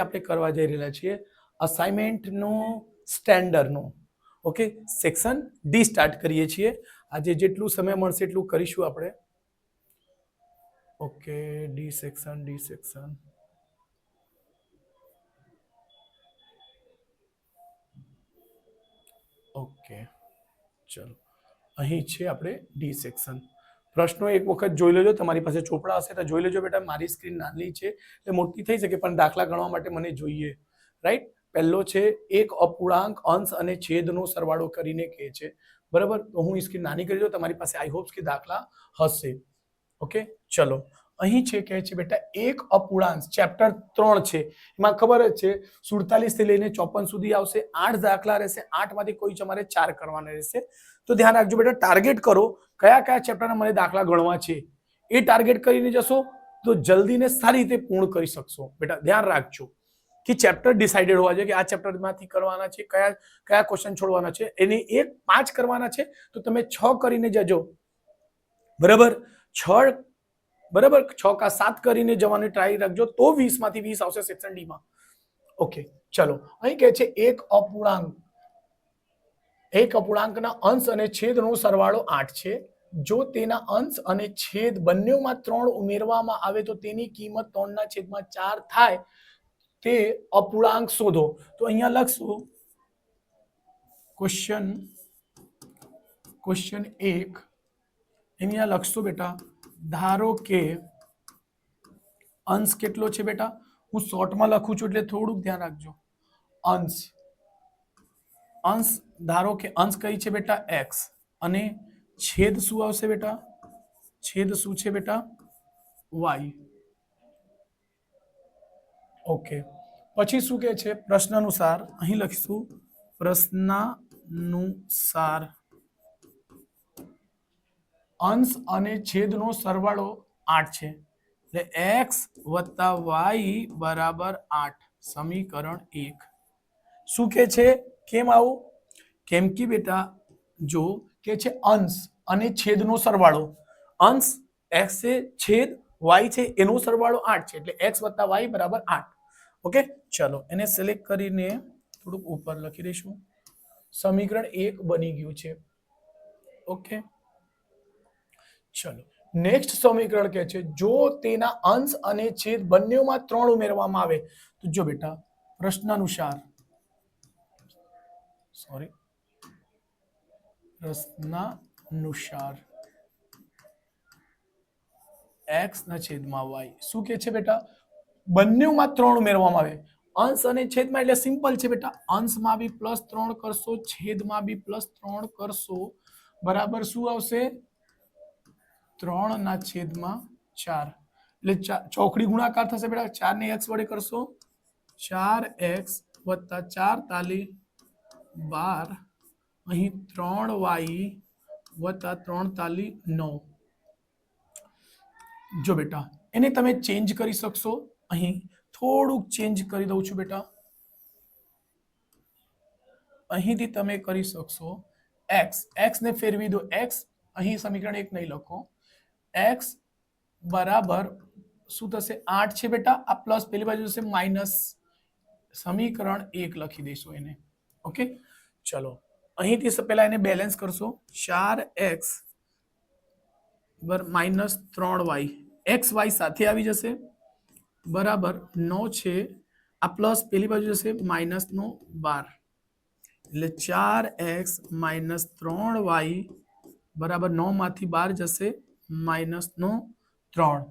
આપણે કરવા જઈ રહેલા છીએ અસાઇનમેન્ટનો સ્ટેન્ડર્ડનો ઓકે સેક્શન ડી સ્ટાર્ટ કરીએ છીએ આજે જેટલું સમય મળશે એટલું કરીશું આપણે ઓકે ડી સેક્શન ઓકે ચલો અહીં છે આપણે ડી સેક્શન પ્રશ્નો એક વખત જોઈ લેજો તમારી પાસે ચોપડા હશે તો જોઈ લેજો બેટા મારી સ્ક્રીન નાની છે એટલે મોટી થઈ શકે પણ દાખલા ગણવા માટે મને જોઈએ રાઈટ પહેલો છે એક અપૂર્ણાંક અંશ અને છેદનો સરવાળો કરીને કહે છે બરાબર તો હું સ્ક્રીન નાની કરી દઉં તમારી પાસે આઈ હોપ્સ કે દાખલા હશે ઓકે ચલો અહીં છે કહે છે બેટા એક અપૂર્ણાંક ચેપ્ટર 3 છે એમાં ખબર જ છે 47 થી લઈને 54 સુધી આવશે 8 દાખલા રહેશે 8 માંથી કોઈ તમારે 4 કરવાના રહેશે તો ધ્યાન રાખજો બેટા ટાર્ગેટ કરો કયા કયા ચેપ્ટરના મને દાખલા ગણવા છે એ ટાર્ગેટ કરીને જશો તો જલ્દી ને સારી રીતે પૂર્ણ કરી શકશો બેટા ધ્યાન રાખજો કે ચેપ્ટર ડિસાઇડેડ હોવા જોઈએ કે આ ચેપ્ટરમાંથી કરવાના છે કયા કયા ક્વેશ્ચન છોડવાના છે એને 5 કરવાના છે તો તમે 6 કરીને જજો બરાબર 6 બરાબર 6 કા 7 કરીને જવાની ટ્રાય રાખજો તો 20 માંથી 20 આવશે સેક્શન ડી માં ઓકે ચલો અહીં કહે છે એક અપૂર્ણાંકના અંશ અને છેદનો સરવાળો 8 છે જો તેના અંશ અને છેદ બંનેમાં 3 ઉમેરવામાં આવે તો તેની કિંમત 3/4 થાય તે અપૂર્ણાંક શોધો તો અહીંયા લખશું ક્વેશ્ચન 1 અહીંયા લખશું બેટા ધારો કે અંશ કેટલો છે બેટા હું શોર્ટમાં લખું છું એટલે થોડુંક ધ્યાન રાખજો અંશ ધારો કે અંશ કઈ છે બેટા x અને છેદ શું આવશે બેટા છેદ શું છે બેટા y ઓકે પછી શું કહે છે પ્રશ્ન અનુસાર અહીં લખીશું પ્રશ્નાનુસાર અંશ અને છેદનો સરવાળો 8 છે એટલે x + y = 8 સમીકરણ 1 શું કહે છે કેમ આવું કેમ કે બેટા જો કે છે અંશ અને છેદનો સરવાળો અંશ x છે છેદ y છે એનો સરવાળો 8 છે એટલે x + y = 8 ઓકે ચલો એને સિલેક્ટ કરીને થોડુંક ઉપર લખી દઈશું સમીકરણ 1 બની ગયું છે ઓકે ચલો નેક્સ્ટ સમીકરણ કહે છે જો તેના અંશ અને છેદ બંનેમાં 3 ઉમેરવામાં આવે તો જો બેટા પ્રશ્નાનુસાર x ના છેદમાં y શું કહે છે બેટા બંનેમાં 3 ઉમેરવામાં આવે અંશ અને છેદમાં એટલે સિમ્પલ છે બેટા અંશમાં બી +3 કરશો છેદમાં બી +3 કરશો બરાબર શું આવશે 3/4 એટલે ચોકડી ગુણાકાર થશે બેટા 4 ને x વડે કરશો 4x + 4 તાલી 12 અહીં 3y + 3 તાલી 9 જો બેટા એને તમે ચેન્જ કરી શકશો અહીં થોડુંક ચેન્જ કરી દઉં છું બેટા અહીંથી તમે કરી શકશો x ને ફેરવી દો x અહીં સમીકરણ 1 નહીં લખો x બરાબર શું થશે 8 છે બેટા આ પ્લસ પેલી બાજુ જશે માઈનસ સમીકરણ 1 લખી દઈશું એને ઓકે ચલો અહીંથી પહેલા એને બેલેન્સ કરશો 4x -3y xy સાથે આવી જશે બરાબર 9 છે આ પ્લસ પેલી બાજુ જશે -12 એટલે 4x -3y બરાબર 9 માંથી 12 જશે -3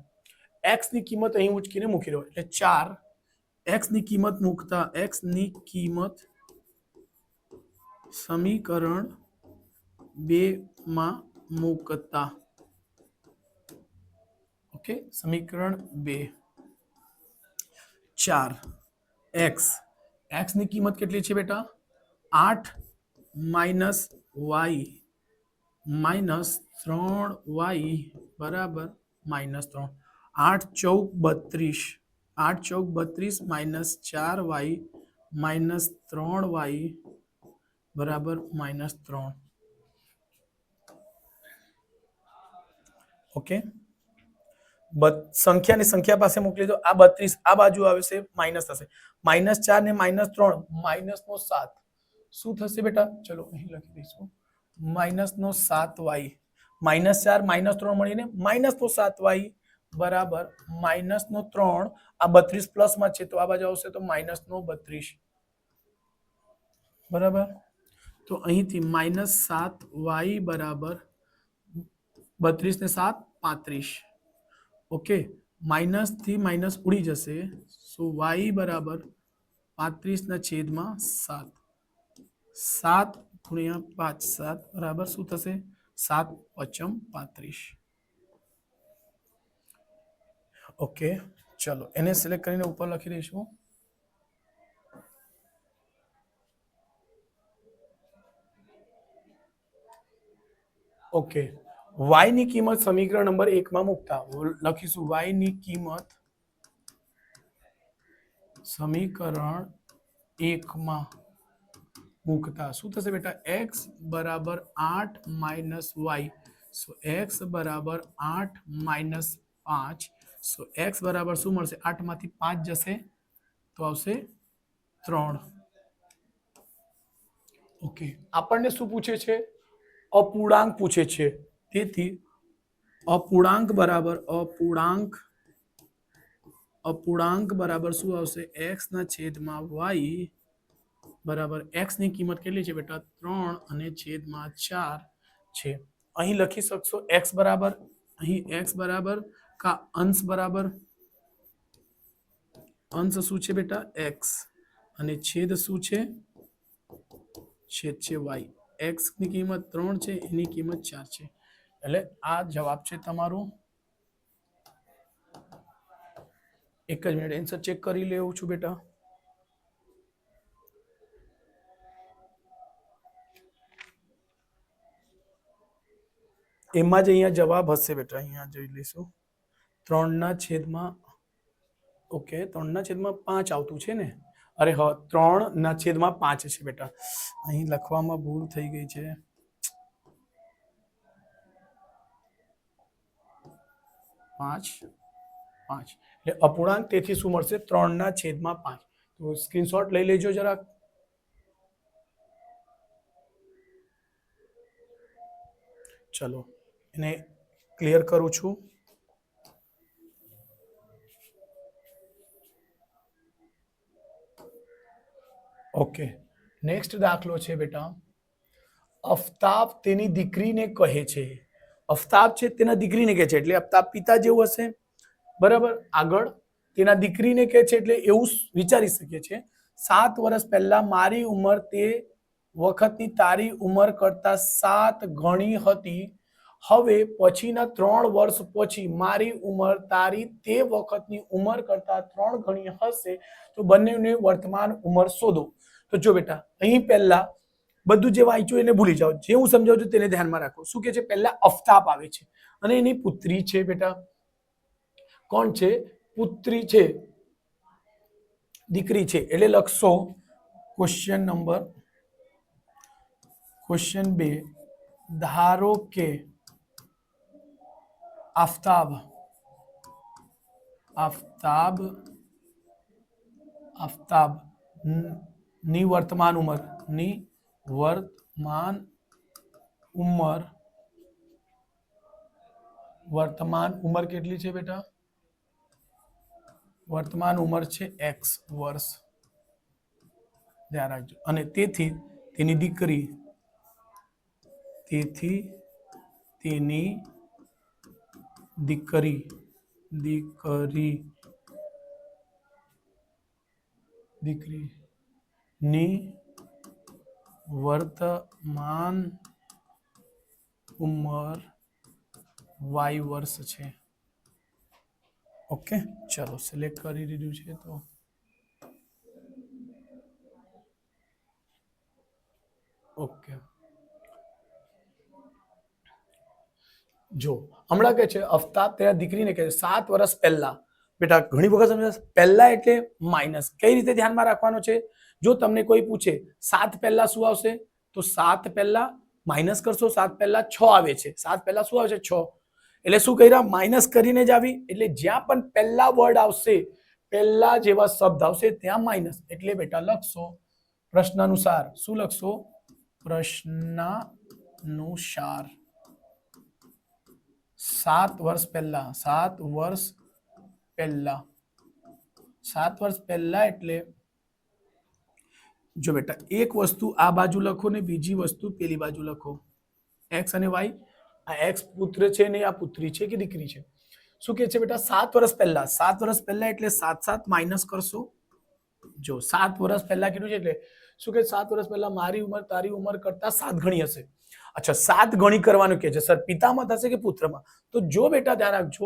x ની કિંમત અહીં ઉચકીને મૂકી દો એટલે 4 x ની કિંમત મૂકતા x ની કિંમત સમીકરણ 2 માં મૂકતા ઓકે સમીકરણ 2 4x ની કિંમત કેટલી છે બેટા 8 - y -3y બરાબર -3 8 × 4 = 32 -4y -3y બરાબર -3 ઓકે સંખ્યાને સંખ્યા પાસે મોકલી દો. આ 32 આ બાજુ આવશે માઇનસ થશે. -4 ને -3 -7 શું થશે બેટા? ચલો અહીં લખી દઈશું -7y. -4 -3 મળીને -7y બરાબર -3. આ 32 પ્લસમાં છે તો આ બાજુ આવશે તો -32 બરાબર. તો અહીંથી -7y બરાબર 32 ને 7 35. ઓકે, માઇનસ થી માઇનસ ઉડી જશે. સો y બરાબર 35/7. 7 ગુણ્યા 5 7 બરાબર શું થશે? 7 × 35. ઓકે, ચલો એને સિલેક્ટ કરીને ઉપર લખી દઈશું. ઓકે, y ની કિંમત સમીકરણ નંબર 1 માં મૂકતા લખીશું y ની કિંમત સમીકરણ 1 માં મૂકતા શું થશે બેટા? x બરાબર 8 - y. સો x બરાબર 8 - 5. સો x બરાબર શું મળશે? 8 માંથી 5 જશે તો આવશે 3. ઓકે, આપણને શું પૂછે છે? અપૂર્ણાંક પૂછે છે. તેથી અપૂર્ણાંક બરાબર શું આવશે? x ના છેદમાં y બરાબર x ની કિંમત કેટલી છે બેટા? 3 અને છેદમાં 4 છે. અહીં લખી શકશો x બરાબર, અહીં x બરાબર કા અંશ બરાબર, અંશ શું છે બેટા? x અને છેદ શું છે? છેદ છે y. x ની કિંમત 3 છે, એની કિંમત 4 છે. એટલે આ જવાબ છે તમારો. એક જ મિનિટ આન્સર ચેક કરી લેવું છું બેટા. એમાં જ અહીંયા જવાબ હશે બેટા. અહીંયા જોઈ લઈશું. 3/, ઓકે 3/5 આવતું છે ને? અરે હા, 3/5 છે બેટા. અહીં લખવામાં ભૂલ થઈ ગઈ છે. 5 એટલે અપૂર્ણાંક, તેથી શું મળશે? 3/5. તો સ્ક્રીનશોટ લઈ લેજો જરાક. ચલો એને ક્લિયર કરું છું. ઓકે, નેક્સ્ટ દાખલો છે બેટા. અફતાબ તેની દીકરીને કહે છે. અફતાબ છે તેના દીકરીને કહે છે એટલે અફતાબ પિતા જેવું હશે બરાબર. આગળ તેના દીકરીને કહે છે એટલે એવું વિચારી શકીએ છીએ 7 વર્ષ પહેલા મારી ઉંમર તે વખતની તારી ઉંમર કરતા 7 ગણી હતી. હવે પછીના 3 વર્ષ પછી મારી ઉંમર તારી તે વખતની ઉંમર કરતા 3 ગણી હશે. તો બંનેની વર્તમાન ઉંમર શોધો. તો જો બેટા, અહીં પહેલા બધું જે વાંચ્યું એને ભૂલી જાઓ. જે હું સમજાવું છું તેને ધ્યાનમાં રાખો. શું કે છે? પહેલા અફતાબ આવે છે અને એની પુત્રી છે બેટા. કોણ છે? પુત્રી છે, દીકરી છે. એટલે લખશો ક્વેશ્ચન 2. ધારો કે આફતાબ ની વર્તમાન ઉંમર કેટલી છે બેટા? વર્તમાન ઉંમર છે x વર્ષ. ધ્યાન રાખજો. અને તેથી તેની દીકરી ની વર્તમાન ઉંમર y વર્ષ છે. ઓકે, ચલો સિલેક્ટ કરી દીધું છે. તો ઓકે, જો હમણાં કે છે અફતાબ તેના દીકરીને કહે 7 વર્ષ પહેલા. બેટા ઘણી વખત સમજાશે પહેલા એટલે માઇનસ. કઈ રીતે ધ્યાનમાં રાખવાનું છે? જો તમને કોઈ પૂછે 7 પહેલા શું આવશે, તો 7 પહેલા માઇનસ કરશો. 7 પહેલા 6 આવે છે. 7 પહેલા શું આવે છે? 6. એટલે શું કર્યા માઇનસ કરીને જ આવી એટલે જ્યાં પણ પહેલા વર્ડ આવશે પહેલા જેવા શબ્દ આવશે ત્યાં માઇનસ એટલે બેટા લખશો પ્રશ્નાનુસાર શું લખશો પ્રશ્નાનુસાર 7 વર્ષ પહેલા 7 વર્ષ પહેલા 7 વર્ષ પહેલા એટલે જો બેટા એક વસ્તુ આ બાજુ લખો ને બીજી વસ્તુ પેલી બાજુ લખો x અને y આ x પુત્ર છે ને આ પુત્રી છે કે દીકરી છે શું કહે છે બેટા 7 વર્ષ પહેલા એટલે 7 7 માઇનસ કરશો જો 7 વર્ષ પહેલા કીધું છે એટલે શું કે 7 વર્ષ પહેલા મારી ઉંમર તારી ઉંમર કરતા 7 ગણી હશે અચ્છા 7 ગણી કરવાનું કે છે સર પિતામાં થશે કે પુત્રમાં તો જો બેટા ધ્યાન રાખજો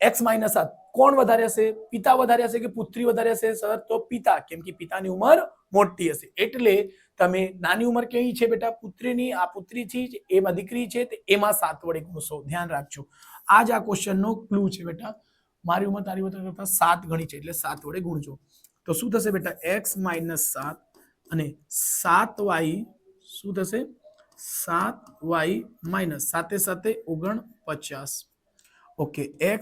x - 7 કોણ વધારે હશે પિતા વધારે હશે કે પુત્રી વધારે હશે સર તો પિતા કેમ કે પિતાની ઉંમર મોટી હશે એટલે તમે નાની ઉંમર કેવી છે બેટા પુત્રીની આ પુત્રી છે એમાં દીકરી છે તો એમાં 7 વડે ગુણશો ધ્યાન રાખજો આ જ આ ક્વેશ્ચનનો ક્લુ છે બેટા મારી ઉંમર તારી ઉંમર કરતા 7 ગણી છે એટલે 7 વડે ગુણજો તો શું થશે બેટા x - 7 અને 7y શું થશે 7y માઇનસ સાથે સાથે 49 ઓકે x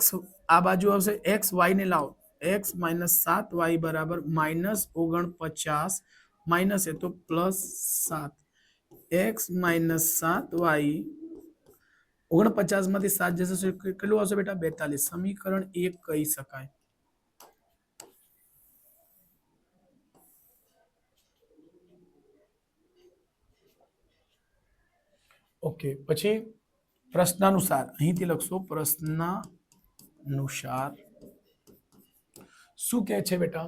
આ બાજુ આવશે x y ને લાવો x - 7y બરાબર -49 માઇનસ એ તો +7 x - 7y 49 માંથી 7 જશે કેટલું આવશે બેટા 42 સમીકરણ 1 કહી શકાય ઓકે પછી પ્રશ્નાનુસાર અહીંથી લખશો પ્રશ્નાનુસાર શું કહે છે બેટા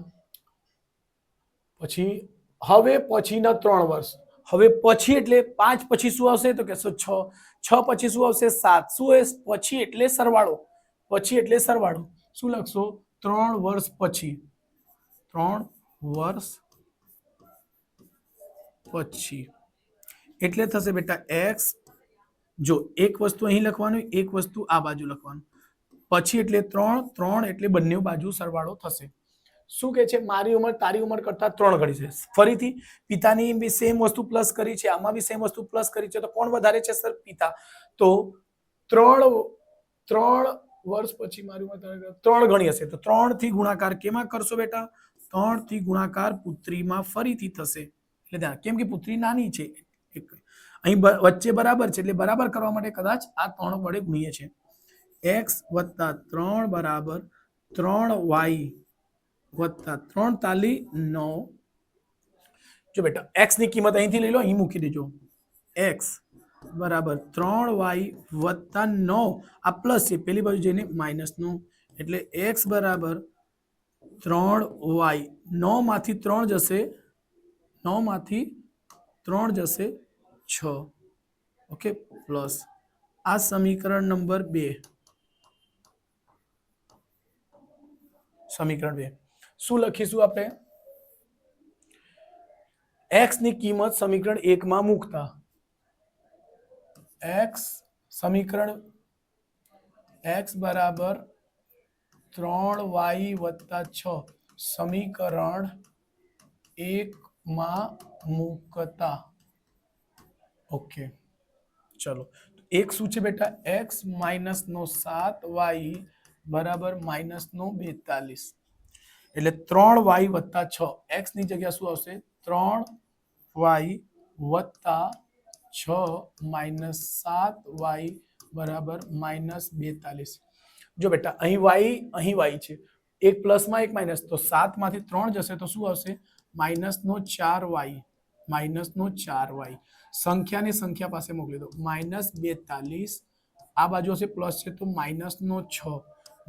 પછી હવે પછીના 3 વર્ષ હવે પછી એટલે 5 પછી શું આવશે તો કહેશો 6 પછી શું આવશે 7 શું હશે પછી એટલે સરવાળો શું લખશો 3 વર્ષ પછી 3 વર્ષ પછી એટલે થશે બેટા x જો એક વસ્તુ અહીં લખવાનું એક વસ્તુ આ બાજુ લખવાનું પછી એટલે 3 એટલે બંને બાજુ સરવાળો થશે શું કહે છે મારી ઉંમર તારી ઉંમર કરતા 3 ગણી છે ફરીથી પિતાની બી સેમ વસ્તુ પ્લસ કરી છે આમાં બી સેમ વસ્તુ પ્લસ કરી છે તો કોણ વધારે છે સર પિતા તો 3 વર્ષ પછી મારી ઉંમર 3 ગણી હશે તો 3 થી ગુણાકાર કેમાં કરશો બેટા 3 થી ગુણાકાર પુત્રીમાં ફરીથી થશે એટલે ધ્યાન કેમ કે પુત્રી નાની છે અહીં વચ્ચે બરાબર છે એટલે બરાબર કરવા માટે કદાચ આ 3 વડે ગુણીએ છે x + 3 બરાબર 3y + 3 તાલી 9 જો બેટા x ની કિંમત અહીંથી લઈ લો અહીં મૂકી દેજો x બરાબર 3y + 9 આ પ્લસ છે પેલી બાજુ જઈને -9 એટલે x બરાબર 3y 9 માંથી 3 જશે 9 માંથી 3 જશે 6 ઓકે પ્લસ આ સમીકરણ નંબર 2 સમીકરણ 2 શું લખીશું આપણે x ની કિંમત સમીકરણ 1 માં મૂકતા x સમીકરણ x બરાબર 3y + 6 સમીકરણ 1 માં મૂકતા ઓકે ચલો એક શું છે બેટા x - 7y બરાબર -42 એટલે 3y + 6 x ની જગ્યા શું આવશે 3y + 6 -7y બરાબર -42 જો બેટા અહીં y છે એક પ્લસમાં એક માઇનસ તો 7 માંથી 3 જશે તો શું આવશે -4y સંખ્યાની સંખ્યા પાસે મોકલી દો -42 આ બાજુ હશે પ્લસ છે તો -6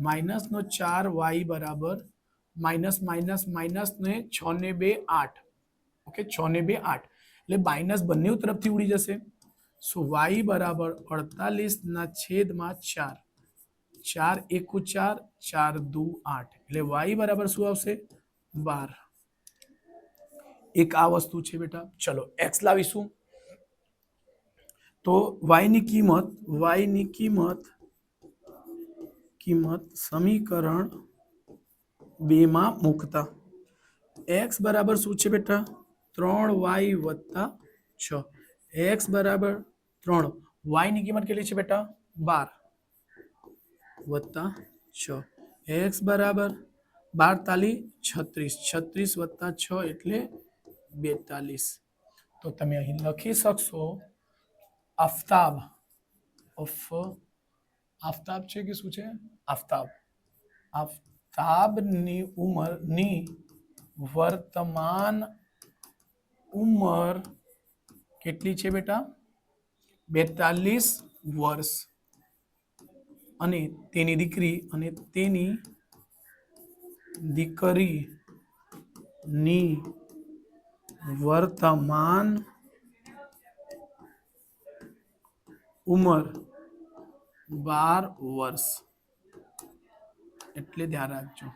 -4y બરાબર માઇનસ ને 6 ને 2 8 ઓકે 6 ને 2 8 એટલે માઇનસ બંને તરફથી ઉડી જશે સો y બરાબર 48/4 4 × 1 = 4 4 × 2 = 8 એટલે y બરાબર શું આવશે 12 એક આ વસ્તુ છે બેટા ચલો x લાવીશું તો y ની કિંમત સમીકરણ 2 માં મૂકતા x બરાબર શું છે બેટા 3y + 6 x બરાબર 3 y ની કિંમત કેટલી છે બેટા 12 વત્તા 6 x બરાબર 12 તાલી 36 36 વત્તા 6 એટલે 42 તો તમે અહીં લખી શકશો આફતાબ આફતાબ છે કે શું છે આફતાબ આફતાબની ઉંમરની વર્તમાન ઉંમર કેટલી છે બેટા 42 વર્ષ અને તેની દીકરી અને તેની દીકરીની વર્તમાન ઉંમર 12 વર્ષ એટલે ધ્યાન રાખજો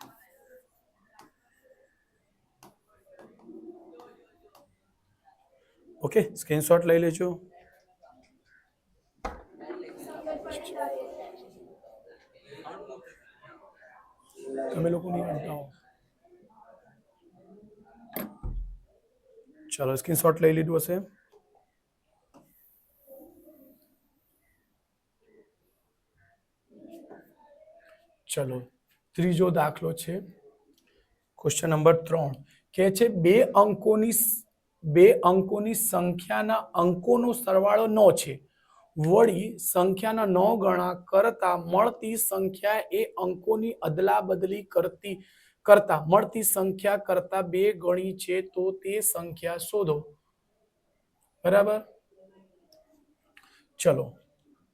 ઓકે સ્ક્રીનશોટ લઈ લેજો તમે લોકો નહીં હટાવો ચલો સ્ક્રીનશોટ લઈ લીધું હશે ચલો ત્રીજો દાખલો છે ક્વેશ્ચન નંબર 3 કે છે બે અંકોની સંખ્યાના અંકોનો સરવાળો 9 છે વળી સંખ્યાના 9 ગણા કરતા મળતી સંખ્યા એ અંકોની અદલાબદલી કરતા મળતી સંખ્યા કરતા 2 ગણી છે તો તે સંખ્યા શોધો બરાબર ચલો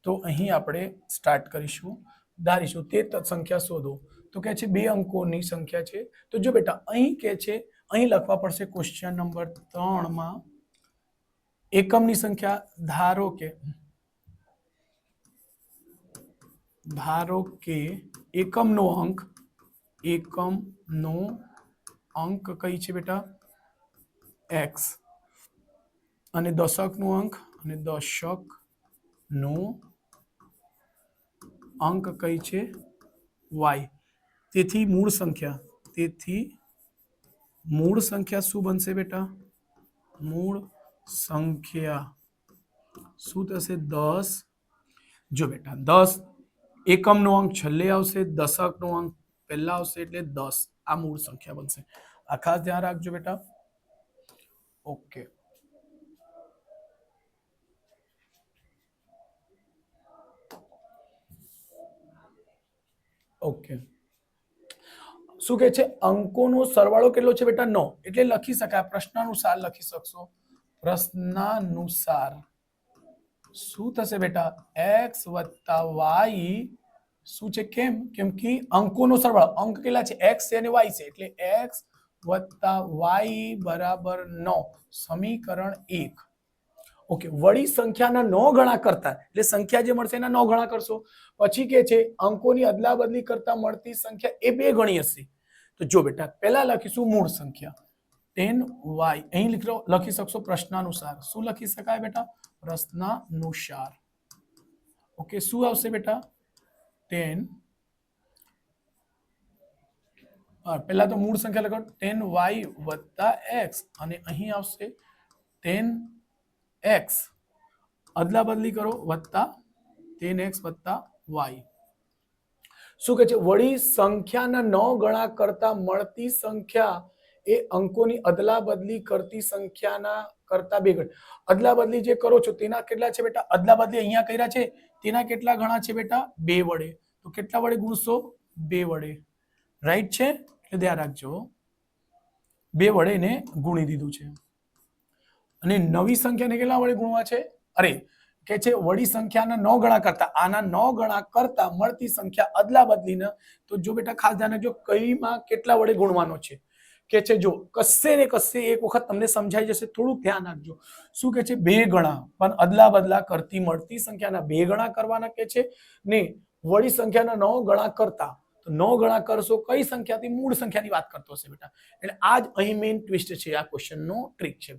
તો અહીં આપણે સ્ટાર્ટ કરીશું ધારીશું તે સંખ્યા શોધો તો કે છે બે અંકોની સંખ્યા છે તો જો બેટા અહીં કે છે અહીં લખવા પડશે ક્વેશ્ચન નંબર 3 માં એકમની સંખ્યા ધારો કે એકમનો અંક કઈ છે બેટા x અને દશકનો અંક કઈ છે y તેથી મૂળ સંખ્યા શું બનશે બેટા મૂળ સંખ્યા શું થશે 10 જો બેટા 10 એકમનો અંક છેલ્લે આવશે દશકનો અંક પહેલા આવશે એટલે 10 આ મૂળ સંખ્યા બનશે આ ખાસ ધ્યાન રાખજો બેટા ઓકે ઓકે શું કહે છે અંકોનો સરવાળો કેટલો છે બેટા 9 એટલે લખી શકાય પ્રશ્નાનુસાર લખી શકશો પ્રશ્નાનુસાર શું થશે બેટા x + y શું છે કેમ કે અંકોનો સરવાળો અંક કેટલા છે x છે અને y છે એટલે x + y બરાબર 9 સમીકરણ 1 ઓકે વળી સંખ્યાના 9 ગણા કરતા એટલે સંખ્યા જે મળશે એના 9 ગણા કરશો પછી કે છે અંકોની અદલાબદલી કરતા મળતી સંખ્યા એ 2 ગણી હશે તો જો બેટા પહેલા લખીશું મૂળ સંખ્યા 10y અહીં લખી શકશો પ્રશ્નાનુસાર શું લખી શકાય બેટા પ્રશ્નાનુસાર ઓકે શું આવશે બેટા 10 પહેલા તો મૂળ સંખ્યા લખો 10y + x અને અહીં આવશે 10x અદલાબદલી કરો વત્તા 10x + y શું કહે છે વળી સંખ્યાના 9 ગણા કરતા મળતી સંખ્યા એ અંકોની અદલાબદલી કરતી સંખ્યાના કરતા 2 ગણી અદલાબદલી જે કરો છો તેના કેટલા છે બેટા અદલાબદલી અહીંયા કર્યા છે તેના કેટલા ગણા છે બેટા 2 વડે તો કેટલા વડે ગુણશો 2 વડે રાઈટ છે એટલે ધ્યાન રાખજો 2 વડે એને ગુણી દીધું છે અને નવી સંખ્યાને કેટલા વડે ગુણવા છે અરે કે છે વળી સંખ્યાના 9 ગણા કરતા આના 9 ગણા કરતા મળતી સંખ્યા અદલાબદલીને તો જો બેટા ખાસ ધ્યાન રાખજો કઈમાં કેટલા વડે ગુણવાનો છે કે છે જો કશે ને કશે એક વખત તમને સમજાઈ જશે થોડુંક ધ્યાન રાખજો શું કે છે 2 ગણા પણ અદલાબદલા કરતી મળતી સંખ્યાના 2 ગણા કરવાના કે છે ને વળી સંખ્યાના 9 ગણા કરતા તો 9 ગણા કરશો કઈ સંખ્યાથી મૂળ સંખ્યાની વાત કરતો હશે બેટા એટલે આ જ અહીં મેઇન ટ્વિસ્ટ છે આ ક્વેશ્ચનનો ટ્રિક છે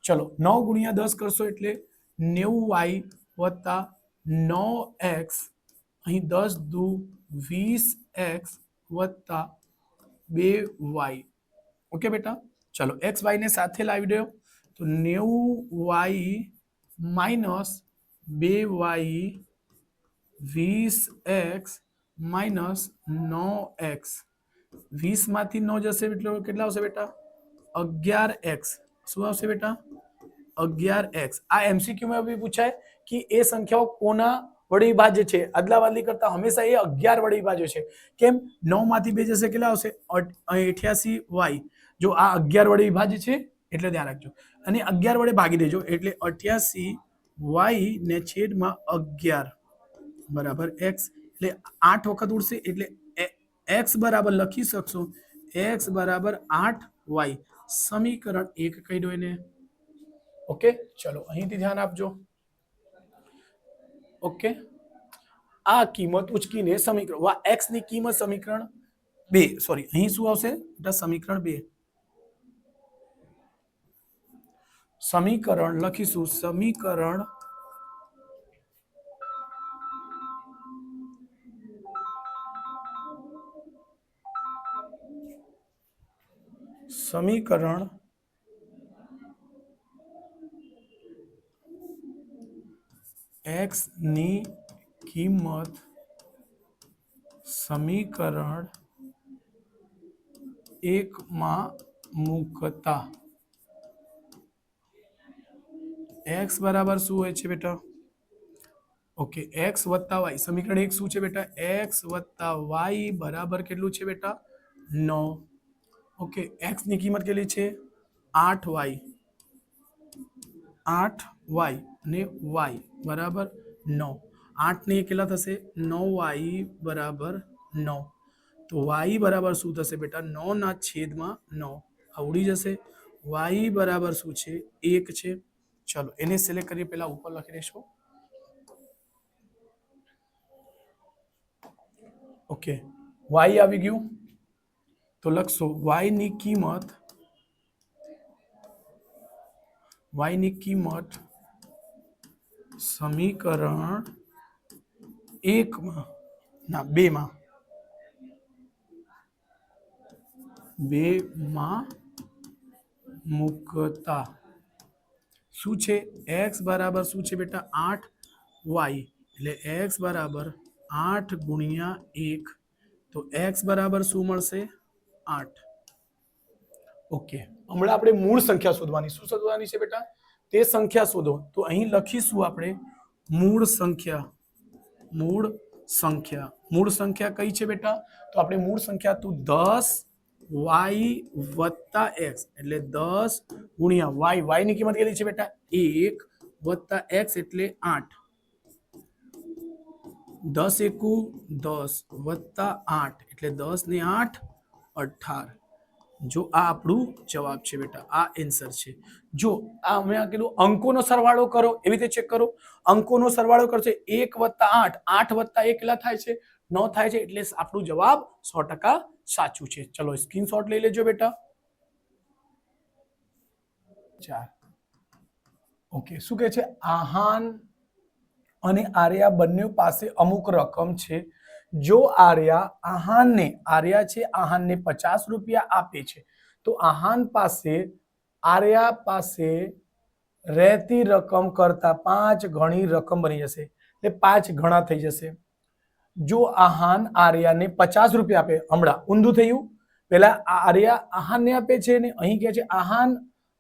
ચલો 9 × 10 કરશો એટલે 90y + 9x અહીં 10 દુ 20x + 2y ઓકે બેટા ચલો x y ને સાથે લાવી દો તો 90y - 2y 20x -9x 20 માંથી 9 જશે એટલે કેટલા આવશે બેટા 11x શું આવશે બેટા 11x આ MCQ માં બી પૂછાય કે એ સંખ્યાઓ કોના વડે વિભાજ્ય છે અદલા બદલી કરતા હંમેશા એ 11 વડે વિભાજ્ય છે કેમ 9 માંથી 2 જશે કેટલા આવશે 88y જો આ 11 વડે વિભાજ્ય છે એટલે ધ્યાન રાખજો અને 11 વડે ભાગી દેજો એટલે 88y ને છેદમાં 11 બરાબર x એટલે 8 વખત ઉડશે એટલે x બરાબર લખી શકશો x બરાબર 8y સમીકરણ 1 કહી દો એને ઓકે ચલો અહીંથી ધ્યાન આપજો ઓકે આ કિંમત ઉચકીને સમીકરણ x ની કિંમત સમીકરણ 2 સોરી અહીં શું આવશે બેટા સમીકરણ 2 સમીકરણ લખીશું સમીકરણ x ની કિંમત સમીકરણ 1 માં મૂકતા x બરાબર શું હોય છે બેટા ઓકે x વત્તા y સમીકરણ 1 શું છે બેટા x વત્તા y બરાબર કેટલું છે બેટા 9 ઓકે x ની કિંમત કેટલી છે 8y અને y બરાબર 9 8 ને કેટલા થશે 9y બરાબર 9 તો y બરાબર શું થશે બેટા 9 ના છેદમાં 9 આ ઉડી જશે y બરાબર શું છે 1 છે ચલો એને સિલેક્ટ કરી પહેલા ઉપર લખી દેશો ઓકે y આવી ગયું તો લખશો y ની કિંમત સમીકરણ 1 માં ના 2 માં મૂકતા શું છે x બરાબર શું છે બેટા 8y એટલે x બરાબર 8 ગુણ્યા 1 તો x બરાબર શું મળશે 8 ઓકે હમણાં આપણે મૂળ સંખ્યા શોધવાની શું શોધવાની છે બેટા તે સંખ્યા શોધો તો અહીં લખીશું આપણે મૂળ સંખ્યા કઈ છે બેટા તો આપણે મૂળ સંખ્યા તો 10y વત્તા x એટલે 10 ગુણ્યા y ની કિંમત કેટલી છે બેટા 1 વત્તા x એટલે 8 10 એકુ 10 વત્તા 8 એટલે 10 ને 8 18 જો આ આપણું જવાબ છે બેટા આ આન્સર છે જો આ અમે કીધું અંકોનો સરવાળો કરો એવી રીતે ચેક કરો અંકોનો સરવાળો કરશે 1 વત્તા 8 8 વત્તા 1 કેટલા થાય છે 9 થાય છે એટલે આપણું જવાબ 100% સાચું છે ચલો સ્ક્રીનશોટ લઈ લેજો બેટા 4 ઓકે શું કહે છે આહાન અને આર્યા બંને પાસે અમુક રકમ છે જો આર્યા છે આહાનને 50 રૂપિયા આપે છે તો આર્યા પાસે રહેતી રકમ કરતા 5 ગણી રકમ બની જશે એટલે 5 ગણા થઈ જશે જો આર્યાને 50 રૂપિયા આપે હમણાં ઊંધું થયું પહેલા આર્યા આહાનને આપે છે ને અહીં કહે છે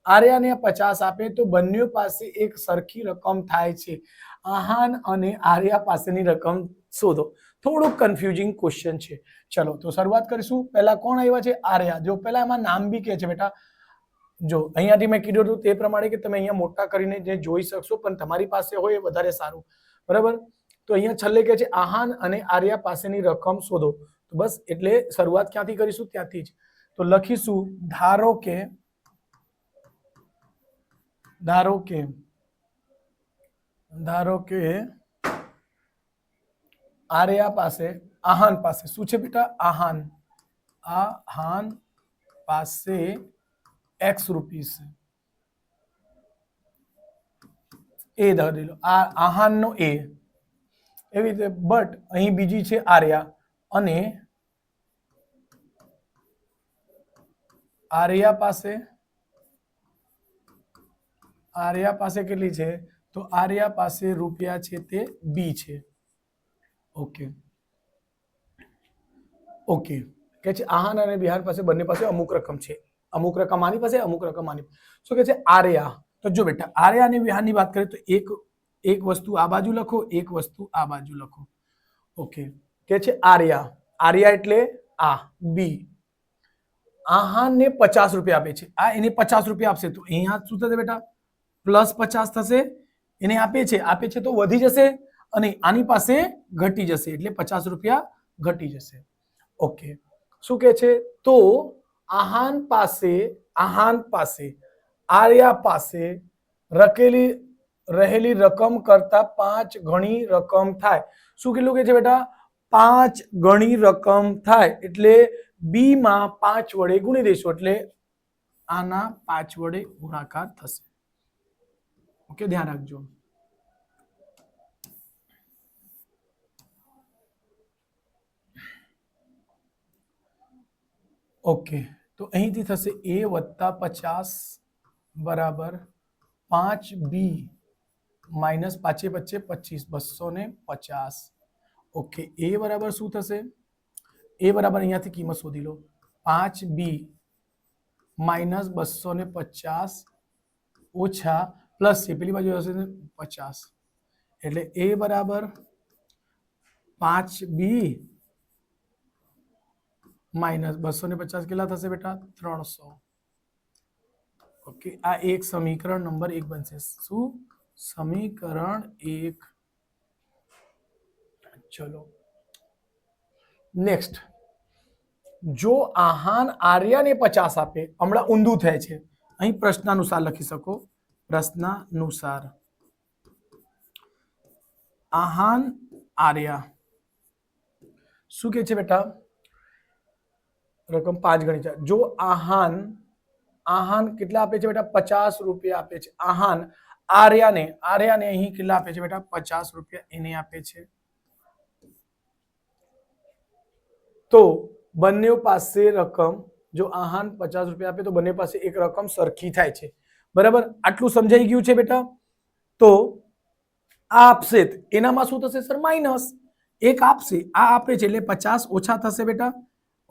આર્યાને 50 આપે તો બંને પાસે એક સરખી રકમ થાય છે આહાન અને આર્યા પાસેની રકમ શોધો થોડુંક કન્ફ્યુઝિંગ ક્વેશ્ચન છે ચલો તો શરૂઆત કરીશું પહેલા કોણ આવ્યા છે આર્યા જો પહેલા એમાં નામ બી કહે છે બેટા જો અહીંયાથી મેં કીધું હતું તે પ્રમાણે કે તમે અહીંયા મોટા કરીને જે જોઈ શકશો પણ તમારી પાસે હોય એ વધારે સારું બરાબર તો અહીંયા છેલ્લે કહે છે આહાન અને આર્યા પાસેની રકમ શોધો તો બસ એટલે શરૂઆત ક્યાંથી કરીશું ત્યાંથી જ તો લખીશું ધારો કે આર્યા પાસે આહાન પાસે શું છે બેટા આહાન પાસે x રૂપીસ એ ધરી લો આ આહાન નો એ એવી રીતે બટ અહીં બીજી છે આર્યા અને આર્યા પાસે કેટલી છે તો આર્યા પાસે રૂપિયા છે તે બી છે ઓકે ઓકે કે છે આહાન અને બિહાન પાસે બંને પાસે અમુક રકમ છે, અમુક રકમ આની પાસે, અમુક રકમ આની. શું કે છે આર્યા. તો જો બેટા આર્યા અને વિહાનની વાત કરીએ તો એક વસ્તુ આ બાજુ લખો, એક વસ્તુ આ બાજુ લખો. ઓકે કે છે આર્યા. આર્યા એટલે આ બી. આહાન ને 50 રૂપિયા આપે છે, આ એને 50 રૂપિયા આપશે તો અહીંયા શું થશે બેટા +50 થશે. એને આપે છે તો વધી જશે અને આની પાસે ઘટી જશે એટલે 50 રૂપિયા ઘટી જશે. ઓકે શું કે છે તો આહાન પાસે આર્યા પાસે રહેલી રકમ કરતા 5 ગણી રકમ થાય. શું કેટલું કે છે બેટા 5 ગણી રકમ થાય એટલે બી માં 5 વડે ગુણી દઈશું એટલે આના 5 વડે ગુણાકાર થશે. ઓકે ધ્યાન રાખજો. ઓકે તો અહીંથી થશે a વત્તા 50 બરાબર 5b માઇનસ 5 વચ્ચે 25 250. ઓકે a બરાબર શું થશે? a બરાબર અહીંયાથી કિંમત શોધી લો 5b માઇનસ 250 ઓછા પ્લસ છે પેલી બાજુ હશે 50 એટલે a બરાબર 5b માઇનસ 250 કેટલા થશે બેટા 300. ઓકે આ એક સમીકરણ નંબર 1 બનશે. શું સમીકરણ 1. ચલો નેક્સ્ટ. જો આહાન આર્યાને 50 આપે, હમણાં ઊંધું થાય છે, અહીં પ્રશ્નાનુસાર લખી શકો. પ્રશ્નાનુસાર આહાન આર્યા શું કે છે બેટા રકમ 5 ગણી છે. જો આહાન કેટલા આપે છે બેટા 50 રૂપિયા આપે છે. આહાન આર્યાને અહીં કેટલા આપે છે બેટા 50 રૂપિયા એને આપે છે. તો બંને પાસે રકમ જો આહાન 50 રૂપિયા આપે તો બંને પાસે એક રકમ સરખી થાય છે. બરાબર આટલું સમજાઈ ગયું છે બેટા? તો આ આપશે એનામાં શું થશે સર માઇનસ એક આપશે આ આપે છે એટલે 50 ઓછા થશે બેટા.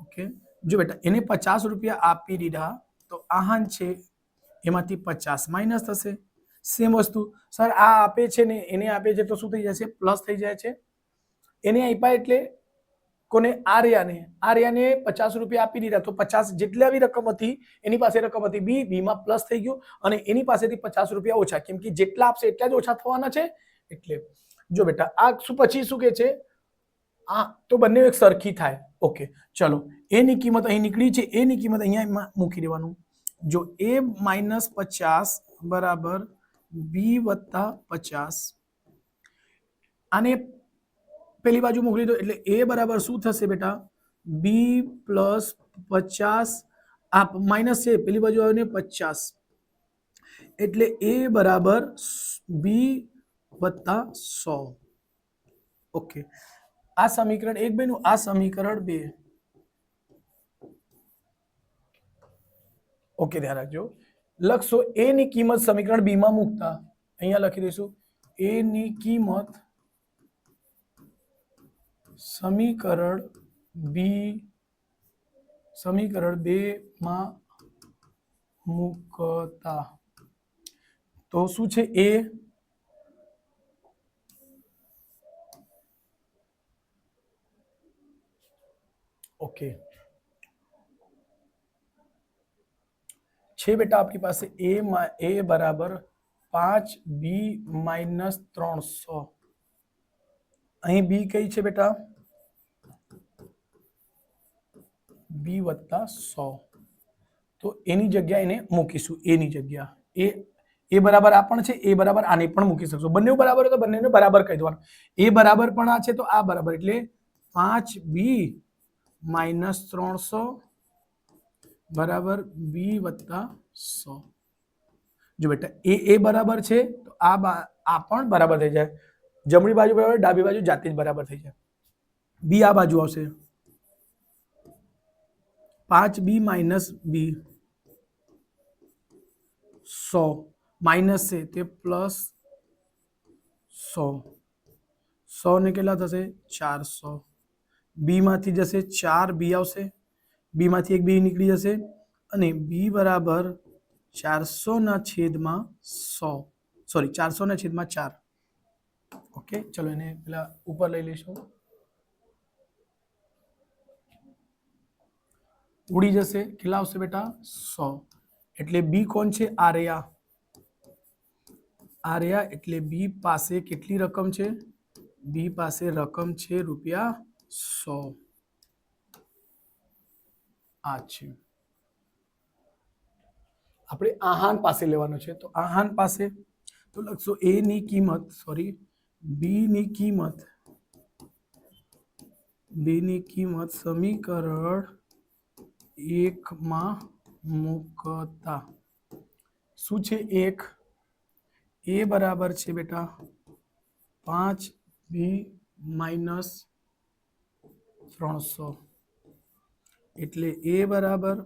ઓકે જો બેટા એને 50 રૂપિયા આપી દીધા તો આહાન છે એમાંથી 50 માઇનસ થશે. સેમ વસ્તુ સર આ આપે છે ને એને આપે છે તો શું થઈ જશે પ્લસ થઈ જાય છે. એને આપ્યા એટલે કોને આર્યાને 50 રૂપિયા આપી દીધા તો 50 જેટલી આવી રકમ હતી એની પાસે રકમ હતી બી માં પ્લસ થઈ ગયું અને એની પાસેથી 50 રૂપિયા ઓછા કેમ કે જેટલા આપશે એટલા જ ઓછા થવાના છે. એટલે જો બેટા આ શું પછી શું કે છે આ તો બંને એક સરખી થાય. ઓકે ચલો એની કિંમત અહીં નીકળી છે એની કિંમત અહીંયા મૂકી દેવાનું. જો a માઇનસ 50 બરાબર b વત્તા 50 આને પેલી બાજુ મોકલી દો એટલે a બરાબર શું થશે બેટા b પ્લસ 50 આ માઇનસ છે પેલી બાજુ આવે ને 50 એટલે a બરાબર b વત્તા 100. ઓકે આ સમીકરણ 1 બન્યું. આ સમીકરણ 2. ઓકે ધ્યાન રાખજો. લખશો a ની કિંમત સમીકરણ b માં મૂકતા અહીંયા લખી દઈશું a ની કિંમત સમીકરણ 2 માં મૂકતા તો શું છે a ઓકે છે બેટા આપણી પાસે a બરાબર 5b માઇનસ 300. અહીં b કઈ છે બેટા b વત્તા 100 તો એની જગ્યા એને મૂકીશું એની જગ્યા એ બરાબર આ પણ છે એ બરાબર આને પણ મૂકી શકશો. બંને બરાબર હોય તો બંનેને બરાબર કહી દેવાનું. એ બરાબર પણ આ છે તો આ બરાબર એટલે 5b માઇનસ 300 બરાબર b વત્તા 100. જો બેટા એ બરાબર છે તો આ પણ બરાબર થઈ જાય. જમણી બાજુ બરાબર ડાબી બાજુ જાતે જ બરાબર થઈ જાય. બી આ બાજુ આવશે 5b માઇનસ b 100 માઇનસ છે તે પ્લસ 100 100 ને કેટલા થશે 400 બી માંથી જશે 4 બી આવશે, બી માંથી એક બી નીકળી જશે અને બી બરાબર 400/100, સોરી 400/4. ઓકે, ચલો એને પેલા ઉપર લઈ લઈશું, ઉડી જશે, કેટલા આવશે બેટા 100. એટલે બી કોણ છે? આર્યા. આર્યા એટલે બી પાસે કેટલી રકમ છે? બી પાસે રકમ છે ₹100. આ છે આપણે આહાન પાસે લેવાનો છે, તો આહાન પાસે તો લખશો એ ની કિંમત, સોરી બી ની કિંમત, બી ની કિંમત સમીકરણ 1 માં મૂકતા શું છે? 1 એ બરાબર છે બેટા 5b - 300, એટલે એ બરાબર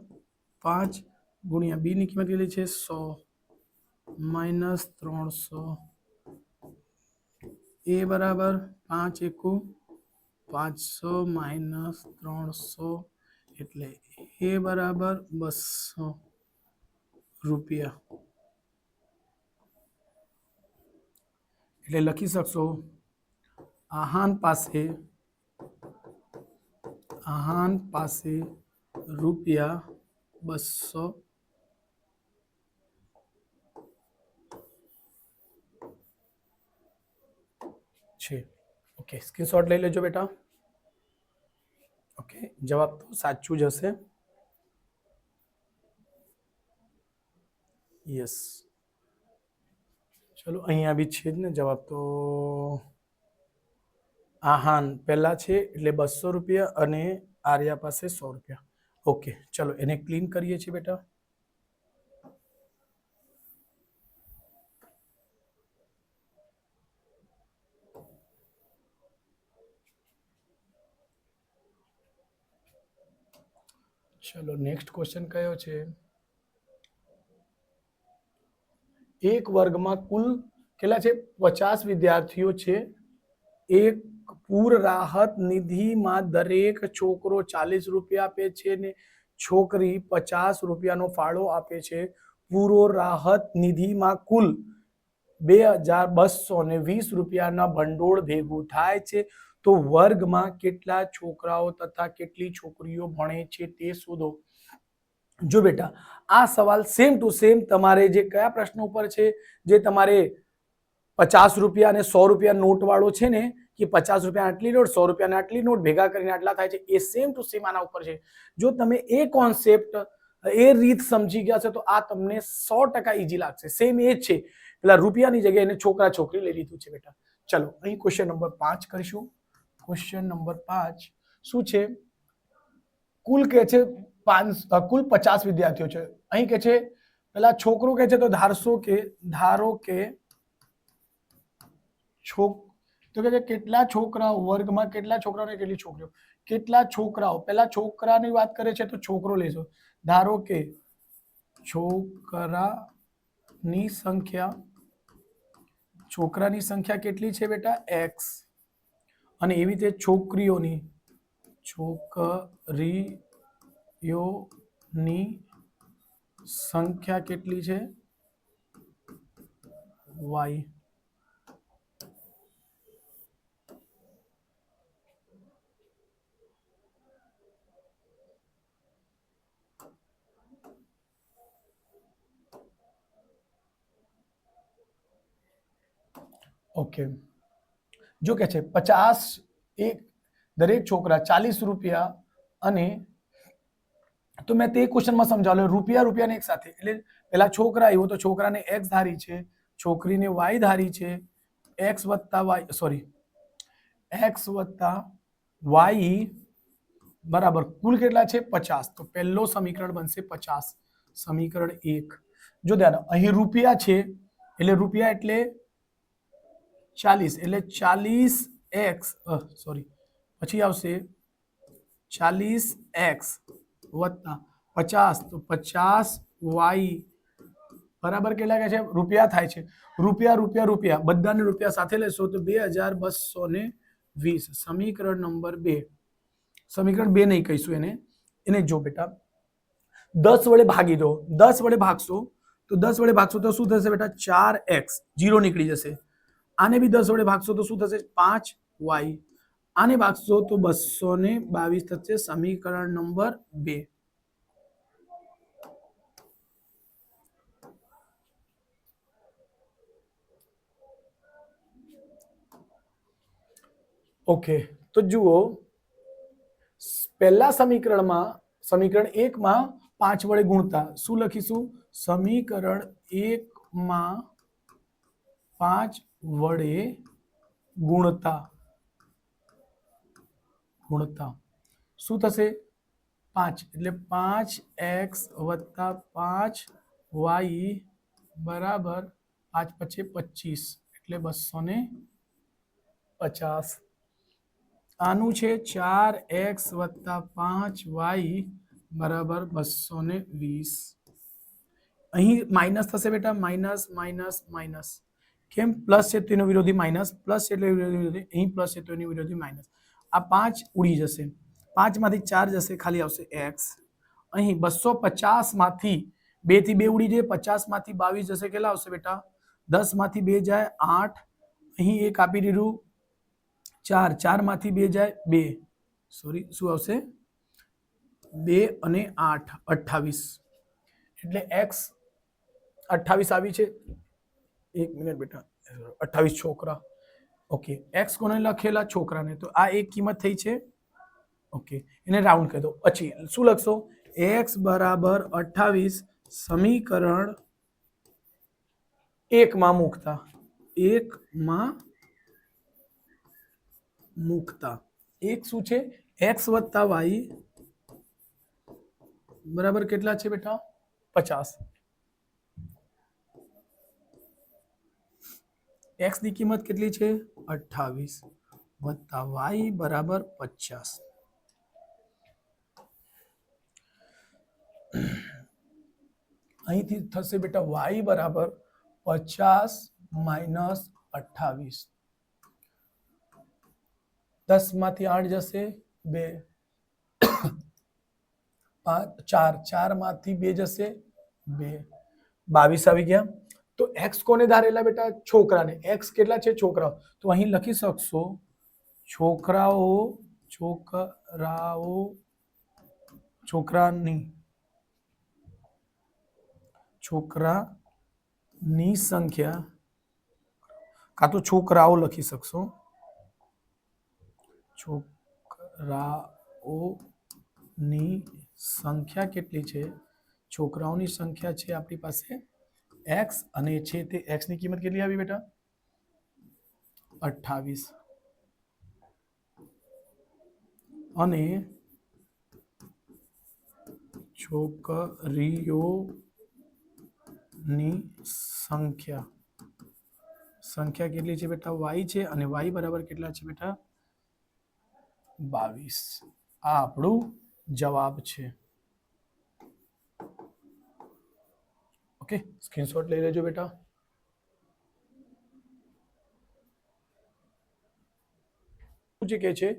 5 ગુણ્યા બી ની કિંમત કેટલી છે? 100 - 300. એ બરાબર 5 એકુ 500 - 300, એટલે એ બરાબર 200 રૂપિયા. એટલે લખી શકશો આહાન પાસે ₹200 છે. ઓકે, સ્ક્રીનશોટ લઈ લેજો બેટા. ઓકે, જવાબ તો સાચું જ હશે. યસ, ચલો અહીંયા બી છે જ ને જવાબ, તો આહાન પહેલા છે એટલે ₹200 અને આર્યા પાસે ₹100. ઓકે, ચલો એને ક્લીન કરીએ છીએ બેટા. ચલો નેક્સ્ટ ક્વેશ્ચન કયો છે? એક વર્ગમાં કુલ કેટલા છે? 50 વિદ્યાર્થીઓ છે. એક પૂર રાહત નિધિમાં દરેક છોકરો ₹40 આપે છે ને છોકરી ₹50નો ફાળો આપે છે. પૂરો રાહત નિધિમાં કુલ ₹2220 ભંડોળ ભેગું થાય છે, તો વર્ગમાં કેટલા છોકરાઓ તથા કેટલી છોકરીઓ ભણે છે તે શોધો. જો બેટા, આ સવાલ સેમ ટુ સેમ તમારે જે કયા પ્રશ્ન ઉપર છે, જે તમારે ₹50 અને ₹100 નોટ વાળો છે ને, કે ₹50 આટલી નોટ, ₹100 આટલી નોટ ભેગા કરીને આટલા થાય છે, એ સેમ ટુ સેમ આના ઉપર છે. જો તમે એ કોન્સેપ્ટ, એ રીત સમજી ગયા છો તો આ તમને 100% ઈઝી લાગશે. સેમ એ જ છે, પેલા રૂપિયાની જગ્યાએ એને છોકરા છોકરી લઈ લીધું છે બેટા. ચલો અહીં ક્વેશ્ચન નંબર 5 કરીશું. ક્વેશ્ચન નંબર 5 શું છે? કુલ કે છે કુલ 50 વિદ્યાર્થીઓ છે. અહીં કે છે પેલા છોકરો કે છે, તો ધારો કે તો કે કેટલા છોકરાઓ વર્ગમાં, કેટલા છોકરાઓ ને કેટલી છોકરીઓ, કેટલા છોકરાઓ, પેલા છોકરાની વાત કરે છે તો છોકરો લેશો. ધારો કે છોકરાની સંખ્યા કેટલી છે બેટા? x. અને એવી રીતે છોકરીઓની સંખ્યા કેટલી છે? y. ઓકે, જો કે છે 50, એક દરેક છોકરા ₹40, અને તો મેં તે ક્વેશ્ચનમાં સમજાવ્યું રૂપિયા એક સાથે, એટલે પેલા છોકરા આવ્યો તો છોકરાને x ધારી છે, છોકરીને y ધારી છે. x વત્તા y બરાબર કુલ કેટલા છે? 50. તો પહેલો સમીકરણ બનશે 50, સમીકરણ 1. જો ધ્યાન, અહીં રૂપિયા છે એટલે રૂપિયા એટલે 40, એટલે 40x, પછી આવશે 40x વત્તા 50, તો 50y બરાબર કેટલા કે છે? રૂપિયા થાય છે. રૂપિયા બધાને રૂપિયા સાથે લેશો તો 2220. સમીકરણ નંબર 2. સમીકરણ 2 નહીં કહીશું એને જો બેટા 10 વડે ભાગી દો, 10 વડે ભાગશો તો શું થશે બેટા 4x 0 નીકળી જશે. આને બી 10 વડે ભાગશો તો શું થશે 5y. આને ભાગશો તો 222 થશે. સમીકરણ નંબર 2. ઓકે, તો જુઓ પહેલા સમીકરણમાં સમીકરણ 1 માં 5 વડે ગુણતા શું લખીશું? સમીકરણ 1 માં 5 વડે ગુણતા શું થશે? 5 એટલે 5x વત્તા 5y બરાબર 5 પછી 25 એટલે 250. આનું છે 4x વત્તા 5y બરાબર 220. અહીં માઇનસ થશે બેટા, માઇનસ માઇનસ માઇનસ. કેમ? પ્લસ છે તેનો વિરોધી માઇનસ, પ્લસ છે એટલે વિરોધી, અહીં પ્લસ છે તો એની વિરોધી માઇનસ. આ 5 ઉડી જશે, 5 માંથી 4 જશે, ખાલી આવશે x. અહીં 250 માંથી 2 થી 2 ઉડી જાય, 50 માંથી 22 જશે, કેટલા આવશે બેટા? 10 માંથી 2 જાય 8, અહીં 1 આપી દીધું 4, 4 માંથી 2 જાય 2, સોરી શું આવશે 2 અને 8 28, એટલે x 28 આવી છે. 1 મિનિટ બેટા, 28 છોકરા. ઓકે, x કોને લખેલા? છોકરાને. તો આ એક કિંમત થઈ છે. ઓકે, એને રાઉન્ડ કરી દો. પછી શું લખશો? x બરાબર 28 સમીકરણ 1 માં મૂકતા 1 શું છે? x વત્તા y બરાબર કેટલા છે બેટા? 50. x ની કિંમત કેટલી છે? 28 વત્તા y બરાબર 50. અહીંથી થશે બેટા y બરાબર 50 માઇનસ 28. 10 માંથી 8 જશે 2, 5 4 માંથી 2 જશે 2, 22 આવી ગયા. તો x કોને ધારેલા બેટા? છોકરાને. x કેટલા છે? છોકરાઓ. તો અહીં લખી શકશો છોકરાની સંખ્યા, કાં તો છોકરાઓ લખી શકશો. છોકરાઓની સંખ્યા કેટલી છે? છોકરાઓની સંખ્યા છે આપણી પાસે x, અને છે તે x ની કિંમત કેટલી આવી બેટા? 28. અને છોકરીઓની સંખ્યા કેટલી છે બેટા? y છે, અને y બરાબર કેટલા છે બેટા? 22. આ આપણું જવાબ છે. ઓકે, સ્ક્રીનશોટ લઈ લેજો બેટા. શું કે છે?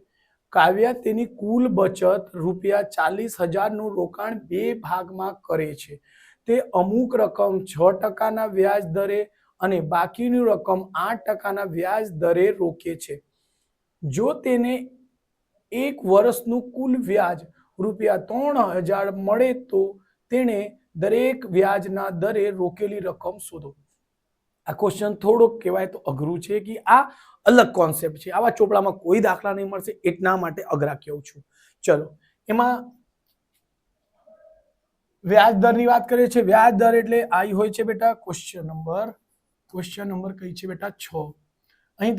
કાવ્યા તેની કુલ બચત ₹40,000 નું રોકાણ 2 ભાગમાં કરે છે. તે અમુક રકમ 6% વ્યાજ દરે અને બાકીની રકમ 8% વ્યાજ દરે રોકે છે. જો તેને 1 વર્ષનું કુલ વ્યાજ ₹3,000 મળે તો તેણે દરેક વ્યાજના દરે રોકેલી રકમ શોધો. આ ક્વેશ્ચન થોડોક કહેવાય તો અઘરું છે, કે આ અલગ કોન્સેપ્ટ છે. આવા ચોપડામાં કોઈ દાખલા નહીં મળશે, એટલા માટે અઘરા કહું છું. ચલો, એમાં વ્યાજ દરની વાત કરીએ છીએ. વ્યાજ દર એટલે આઈ હોય છે બેટા ક્વેશ્ચન નંબર કઈ છે બેટા? 6. અહીં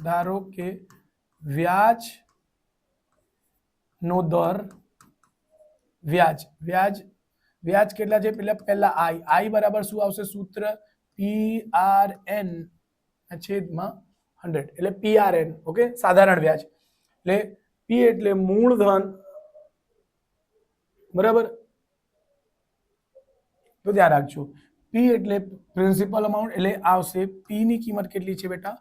ધારો કે વ્યાજ નો દર, વ્યાજ કેટલા છે? પહેલા i બરાબર શું આવશે? સૂત્ર PRN છેદમાં 100, એટલે PRN. ઓકે, સાધારણ વ્યાજ. એટલે P એટલે મૂળધન બરાબર, તો ધ્યાન રાખજો. P એટલે પ્રિન્સિપલ અમાઉન્ટ, એટલે આવશે P ની કિંમત કેટલી છે બેટા?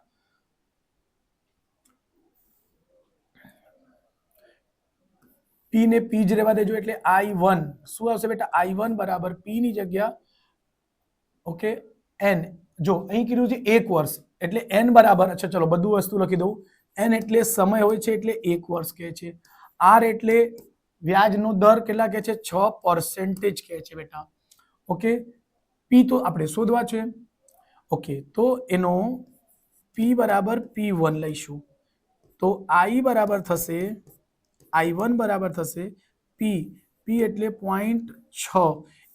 પી ને પી જ રહેવા દેજો એટલે I1 શું આવશે બેટા I1 બરાબર પી ની જગ્યા ઓકે n જો અહીં કીધું છે 1 વર્ષ એટલે n બરાબર અચ્છા ચલો બધું વસ્તુ લખી દઉં n એટલે સમય હોય છે એટલે 1 વર્ષ કહે છે r એટલે વ્યાજનો દર કેટલા કહે છે 6% કહે છે બેટા ઓકે પી તો આપણે શોધવા છે ઓકે તો એનો પી બરાબર P1 લઈશું તો I બરાબર થશે I1 બરાબર થશે પી પી એટલે 0.6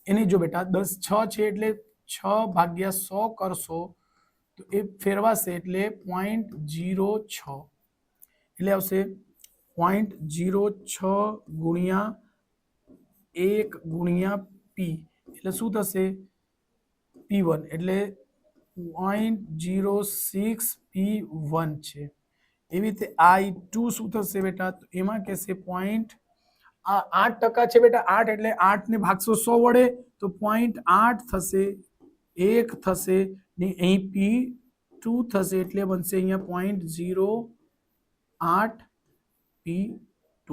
એને જો બેટા 6 છે એટલે 6/100 કરશો તો એ ફેરવાશે એટલે 0.06 એટલે આવશે 0.06 ગુણ્યા 1 ગુણ્યા પી એટલે શું થશે P1 એટલે 0.06 P1 છે એવી રીતે I2 શું થશે બેટા તો એમાં કહેશે 8% છે બેટા 8 એટલે 8 ને ભાગશો 100 વડે તો 0.8 થશે 1 થશે ને અહીં P2 થશે એટલે બનશે અહીંયા 0.08 P2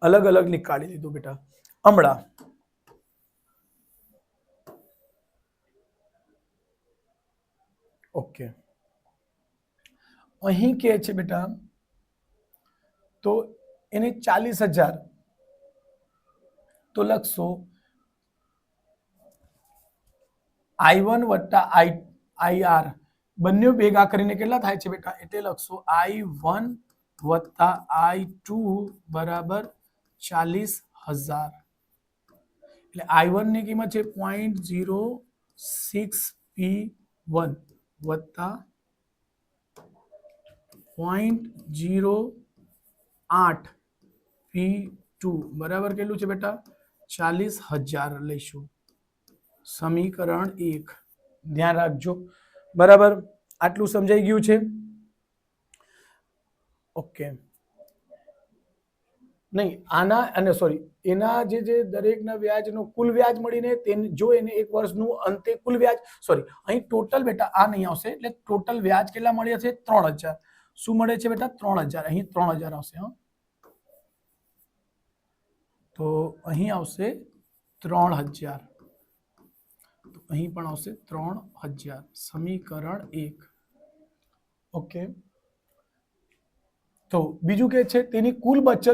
અલગ અલગ નીકાળી લીધું બેટા હમણાં ઓકે અહીં કે છે બેટા તો એને 40,000 તો લખશો I1 વત્તા IR બંને ભેગા કરીને કેટલા થાય છે બેટા એટલે લખશો I1 વત્તા I2 બરાબર 40,000 એટલે I1 ની કિંમત છે 0.06 P1 વત્તા 0.08 P2 બરાબર કેટલું છે બેટા 40,000 લઈશું સમીકરણ 1 ધ્યાન રાખજો બરાબર આટલું સમજાઈ ગયું છે ઓકે નહીં આના અને સોરી એના જે દરેકના વ્યાજનો કુલ વ્યાજ મળીને જો એને 1 વર્ષનું અંતે કુલ વ્યાજ સોરી અહીં ટોટલ બેટા આ નહીં આવશે એટલે ટોટલ વ્યાજ કેટલા મળ્યા છે 3,000 શું મળે છે બેટા 3,000 અહીં 3,000 આવશે હા તો અહીં આવશે 3,000 તો અહીં પણ આવશે 3,000 સમીકરણ 1 ઓકે તો બીજું કે છે તેની કુલ બચત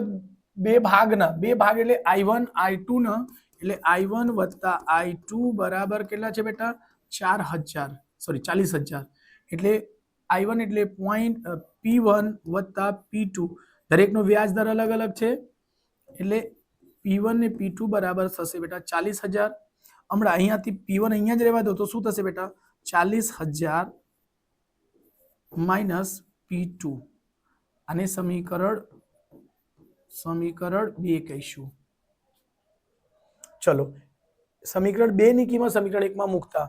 બે ભાગ એટલે I1 I2 ના એટલે I1 વત્તા I2 બરાબર કેટલા છે બેટા 40,000 એટલે I1 એટલે P1 વત્તા P2 દરેકનો વ્યાજ દર અલગ અલગ છે એટલે P1 ને P2 બરાબર થશે બેટા 40,000 હમણાં અહીંયાથી P1 અહીંયા જ રહેવા દો તો શું થશે બેટા 40,000 માઇનસ P2 આને સમીકરણ 2 કહીશું ચલો સમીકરણ 2 ની કિંમત સમીકરણ 1 માં મૂકતા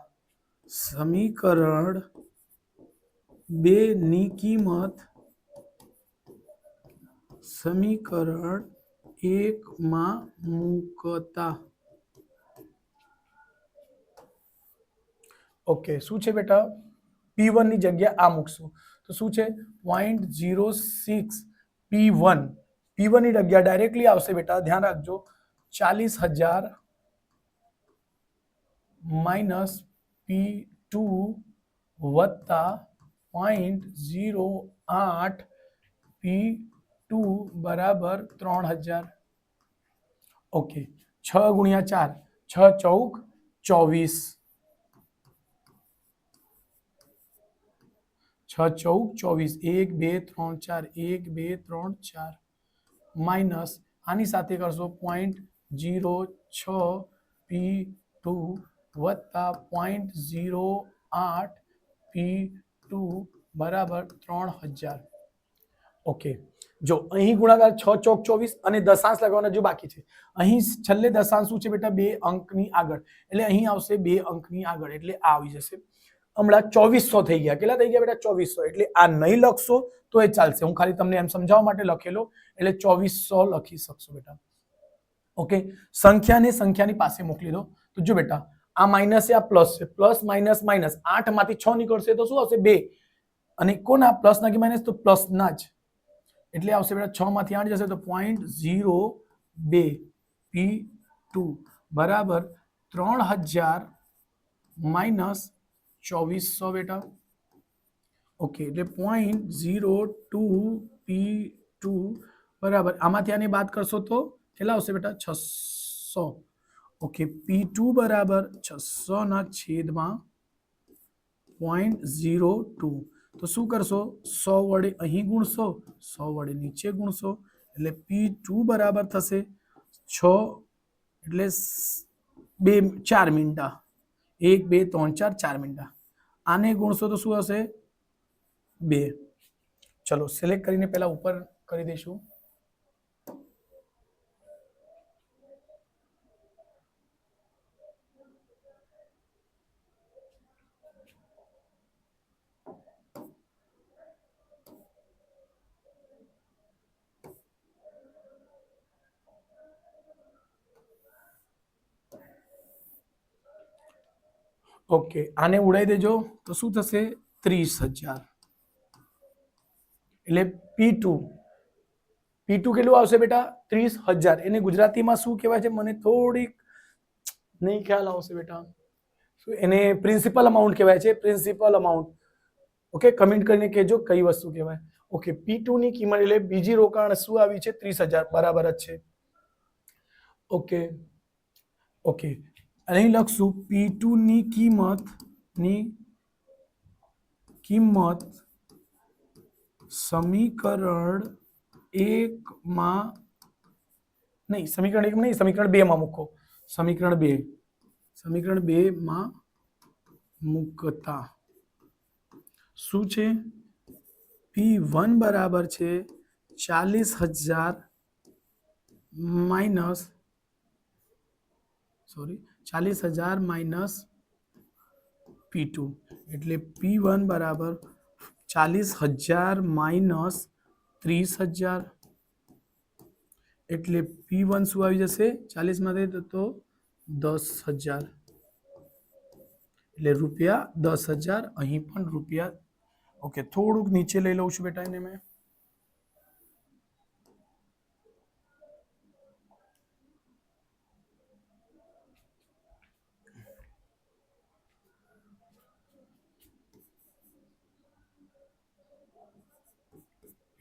સમીકરણ 2 ની કિંમત સમીકરણ 1 માં મૂકતા ઓકે શું છે બેટા P1 ની જગ્યા આ મૂકશું તો શું છે 0.06 P1 ની જગ્યા ડાયરેક્ટલી આવશે બેટા ધ્યાન રાખજો 40,000 માઇનસ P2 વત્તા 0.08 P2 બરાબર 3,000 ઓકે 6 ગુણ્યા 4 6 ચોક 24 6 ચોક 24 1 2 3 4 1 2 3 4 માઇનસ આની સાથે કરશો 0.06 P2 વત્તા 0.08 P2 બરાબર 3,000 ઓકે જો અહીં ગુણાકાર 6 ચોક 24 અને દશાંશ લગાવવાના જો બાકી છે અહીં છેલ્લે દશાંશ શું છે બેટા 2 અંકની આગળ એટલે અહીં આવશે 2 અંકની આગળ એટલે આ આવી જશે હમણાં 2400 થઈ ગયા કેટલા થઈ ગયા બેટા 2400 એટલે આ નહીં લખશો તો એ ચાલશે હું ખાલી તમને એમ સમજાવવા માટે લખેલો એટલે 2400 લખી શકશો બેટા ઓકે સંખ્યાને સંખ્યાની પાસે મોકલી દો તો જો બેટા આ માઇનસ છે આ પ્લસ છે પ્લસ માઇનસ માઇનસ 8 માંથી 6 નીકળશે તો શું આવશે 2 અને કોના પ્લસ ના કે માઇનસ તો પ્લસ ના જ એટલે આવશે બેટા 6 માંથી 8 જશે તો 0.02 P2 બરાબર 3000 માઇનસ 2400 બેટા. ઓકે એટલે 0.02 P2 બરાબર આમાંથી આને બાદ કરશો તો કેટલા આવશે બેટા 600. ઓકે P2 બરાબર 600 ના છેદમાં 0.02 તો શું કરશો 100 વડે અહીં ગુણશો 100 વડે નીચે ગુણશો એટલે P2 બરાબર થશે 6 એટલે 4 મિનિટા 1 2 3 4 4 મિનિટા આને ગુણશો તો શું હશે 2. ચલો સિલેક્ટ કરીને પહેલા ઉપર કરી દઈશું. ઓકે આને ઉડાઈ દેજો તો શું થશે 30,000 એટલે P2 કેટલું આવશે બેટા 30,000. એને ગુજરાતીમાં શું કહેવાય છે મને થોડીક નહીં ખ્યાલ આવશે બેટા. શું એને પ્રિન્સિપલ અમાઉન્ટ કહેવાય છે પ્રિન્સિપલ અમાઉન્ટ. ઓકે કમેન્ટ કરીને કહેજો કઈ વસ્તુ કહેવાય. ઓકે P2 ની કિંમત એટલે બીજી રોકાણ શું આવી છે 30,000 બરાબર જ છે. ઓકે ઓકે અહીં લખશું P2 ની કિંમત સમીકરણ 1 માં નહીં સમીકરણ 1 નહીં સમીકરણ 2 માં મૂકો. સમીકરણ 2 માં મૂકતા શું છે P1 બરાબર છે 40,000 માઇનસ 40,000 P2 એટલે P1 બરાબર 40,000 માઇનસ 30,000 એટલે P1 શું આવી જશે 40 માંથી તો 10,000 એટલે રૂપિયા 10,000 અહીં પણ રૂપિયા. ઓકે થોડુંક નીચે લઈ લઉં છું બેટા એને મેં.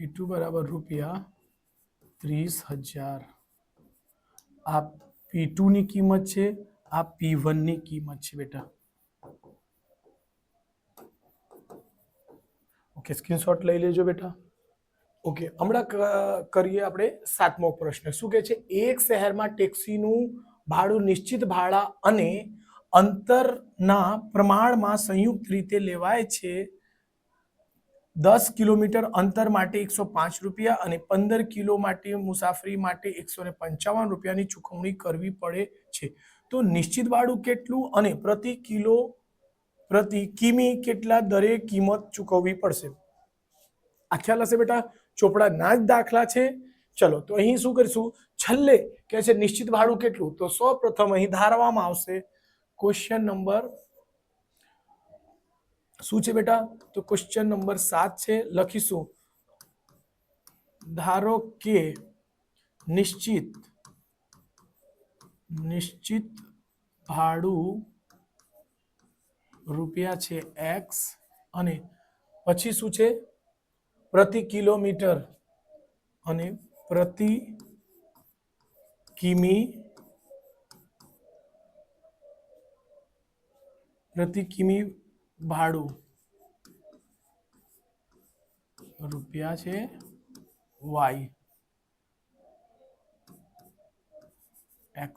P2 બરાબર રૂપિયા 30,000 આ P2 ની કિંમત છે આ P1 ની કિંમત છે બેટા. ઓકે સ્ક્રીનશોટ લઈ લેજો બેટા. ઓકે હમણાં કરીએ આપણે 7મો પ્રશ્ન. શું કહે છે એક શહેરમાં ટેક્સીનું ભાડું નિશ્ચિત ભાડા અને અંતરના પ્રમાણમાં સંયુક્ત રીતે લેવાય છે. 10 કિલોમીટર અંતર માટે 105 રૂપિયા અને 15 કિલો માટે મુસાફરી માટે 155 રૂપિયાની ચૂકવણી કરવી પડે છે. તો નિશ્ચિત ભાડું કેટલું અને પ્રતિ કિમી કેટલા દરે કિંમત ચૂકવવી પડશે. આ ખ્યાલ હશે બેટા ચોપડાના જ દાખલા છે. ચલો તો અહીં શું કરીશું છેલ્લે કે છે નિશ્ચિત ભાડું કેટલું તો સૌપ્રથમ અહીં ધારવામાં આવશે ક્વેશ્ચન નંબર શું છે બેટા તો ક્વેશ્ચન નંબર 7 છે. લખીશું ધારો કે નિશ્ચિત ભાડું રૂપિયા છે x અને પછી શું છે પ્રતિ કિલોમીટર અને પ્રતિ કિમી ભાડું રૂપિયા છે y x.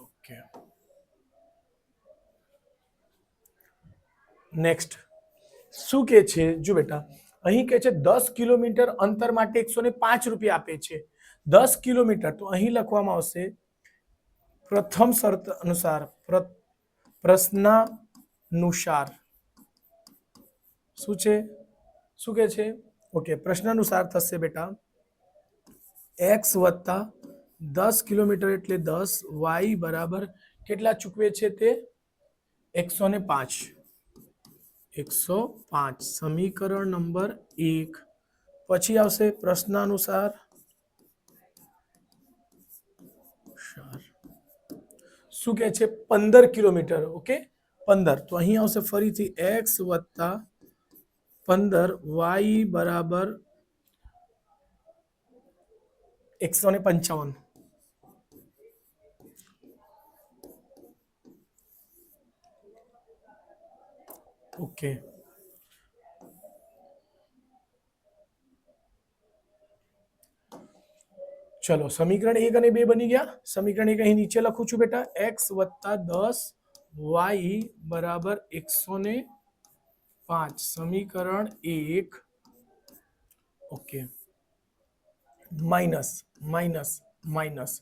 ઓકે નેક્સ્ટ શું કે છે જો બેટા અહીં કે છે 10 કિલોમીટર અંતર માટે 105 રૂપિયા આપે છે. 10 કિલોમીટર તો અહીં લખવામાં આવશે પ્રથમ શરત અનુસાર પ્રશ્નાનુસાર શું છે શું કે છે ઓકે પ્રશ્નાનુસાર થશે બેટા x વત્તા 10 કિલોમીટર એટલે 10 y બરાબર કેટલા ચૂકવે છે તે 105 105 સમીકરણ નંબર 1 પછી આવશે પ્રશ્નાનુસાર શું કહે છે 15 કિલોમીટર ઓકે 15 તો અહીં આવશે ફરીથી x વત્તા 15 y બરાબર 155 ઓકે चलो समीकरण 1 અને 2 બની ગયા સમીકરણ 1 અહીં નીચે લખું છું બેટા x વત્તા 10 y બરાબર 105 સમીકરણ 1 ઓકે માઇનસ માઇનસ માઇનસ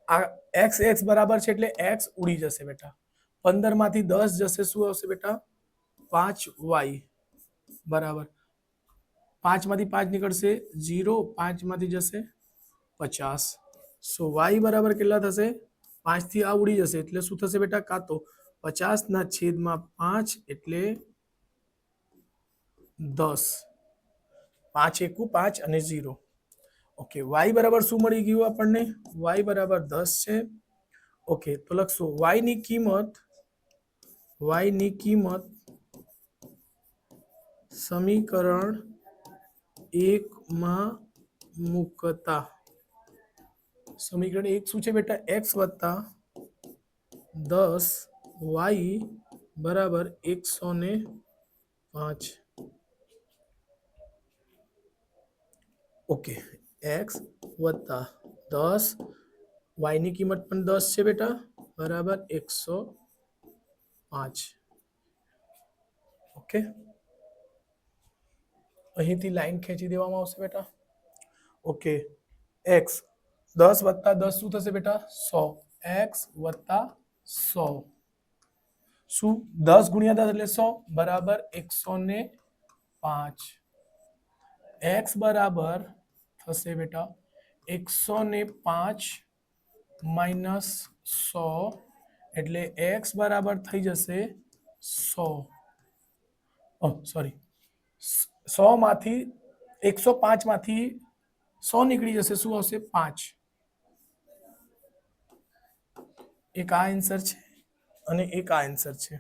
આ x x બરાબર છે એટલે x ઉડી જશે બેટા 15 માંથી 10 જશે શું આવશે બેટા 5y બરાબર 5 માંથી 5 નીકળશે 0 5 માંથી જશે 50 સો y બરાબર કેટલા થશે 5 થી આ ઉડી જશે એટલે શું થશે બેટા કાં તો 50 ના છેદમાં 5 એટલે 10 5 એકુ 5 અને 0 ઓકે y બરાબર શું મળી ગયું આપણને y બરાબર 10 છે ઓકે તો લખશું y ની કિંમત સમીકરણ 1 માં મૂકતા સમીકરણ 1 શું છે બેટા x વત્તા 10 y બરાબર 105 ઓકે x વત્તા 10 y ની કિંમત પણ 10 છે બેટા બરાબર 105 ઓકે અહીંથી લાઈન ખેંચી દેવામાં આવશે બેટા ઓકે x 10 વત્તા 10 શું થશે બેટા 100 x વત્તા 100 શું 10 ગુણ્યા 10 એટલે 100 બરાબર 105 x બરાબર થશે બેટા 105 માઇનસ 100 એટલે x બરાબર થઈ જશે 100 સોરી 100 માંથી 105 માંથી 100 નીકળી જશે શું આવશે 5 એક આ આન્સર છે અને એક આ આન્સર છે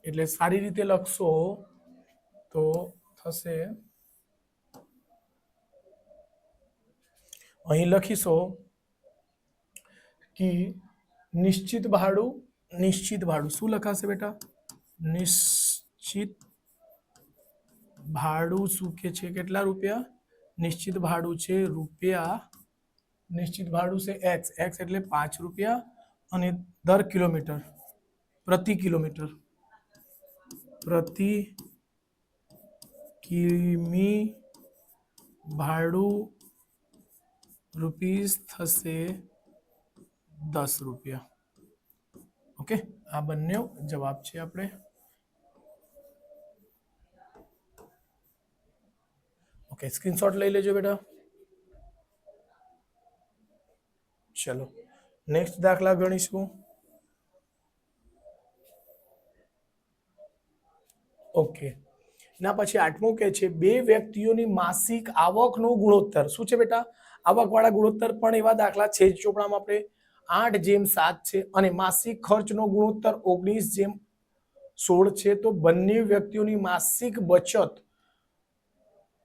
એટલે સારી રીતે લખશો તો થશે અહીં લખીશો કે નિશ્ચિત ભાડું શું લખાશે બેટા નિશ્ચિત ભાડું શું કે છે કેટલા રૂપિયા નિશ્ચિત ભાડું છે રૂપિયા નિશ્ચિત ભાડું છે x એટલે 5 રૂપિયા અને દર કિલોમીટર પ્રતિ કિમી ભાડું રૂપીસ થશે 10 રૂપિયા ઓકે આ બંને જવાબ છે આપણે ઓકે સ્ક્રીનશોટ લઈ લેજો બેટા ચલો નેક્સ્ટ દાખલા ગણીશું ઓકે ના પછી 8મું કે છે બે વ્યક્તિઓની માસિક આવકનો ગુણોત્તર શું છે બેટા આવકવાળા ગુણોત્તર પણ એવા દાખલા છે જ ચોપડામાં આપણે 8:7 છે અને માસિક ખર્ચનો ગુણોત્તર 19:16 છે તો બંને વ્યક્તિઓની માસિક બચત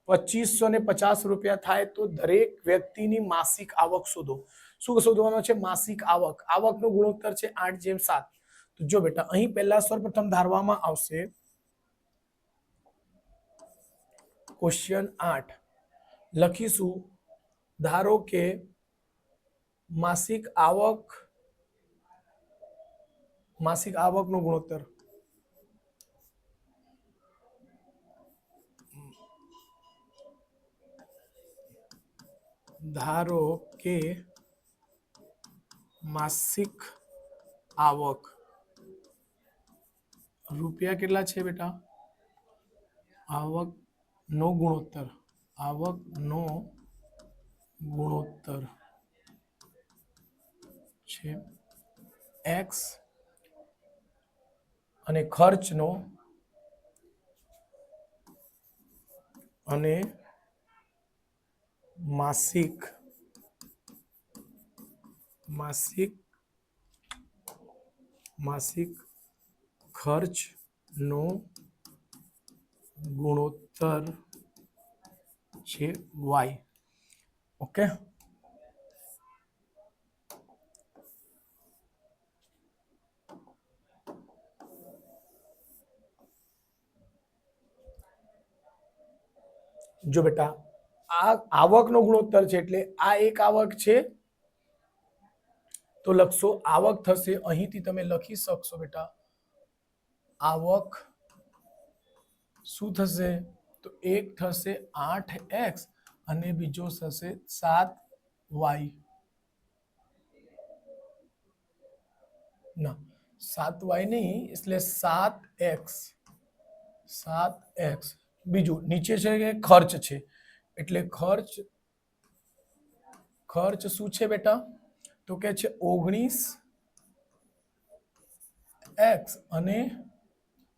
2550 રૂપિયા થાય તો દરેક વ્યક્તિની માસિક આવક શોધો શું શોધવાનો છે માસિક આવકનો ગુણોત્તર છે 8:7 તો જો બેટા અહીં પહેલા સર્વપ્રથમ ધારવામાં આવશે ક્વેશ્ચન 8 લખીશું ધારો કે માસિક આવકનો ગુણોત્તર ધારો કે માસિક આવક રૂપિયા કેટલા છે બેટા આવકનો ગુણોત્તર છે x અને ખર્ચનો અને માસિક માસિક માસિક ખર્ચનો ગુણોત્તર છે y. ઓકે, જો બેટા આ આવકનો ગુણોત્તર છે એટલે આ એક આવક છે તો લખશો આવક થશે, અહીંથી તમે લખી શકશો બેટા આવક શું થશે તો એક થશે 8x અને બીજો થશે 7y. ના 7y નહીં એટલે 7x. બીજું નીચે છે કે ખર્ચ છે એટલે ખર્ચ શું છે બેટા તો કે છે 19x અને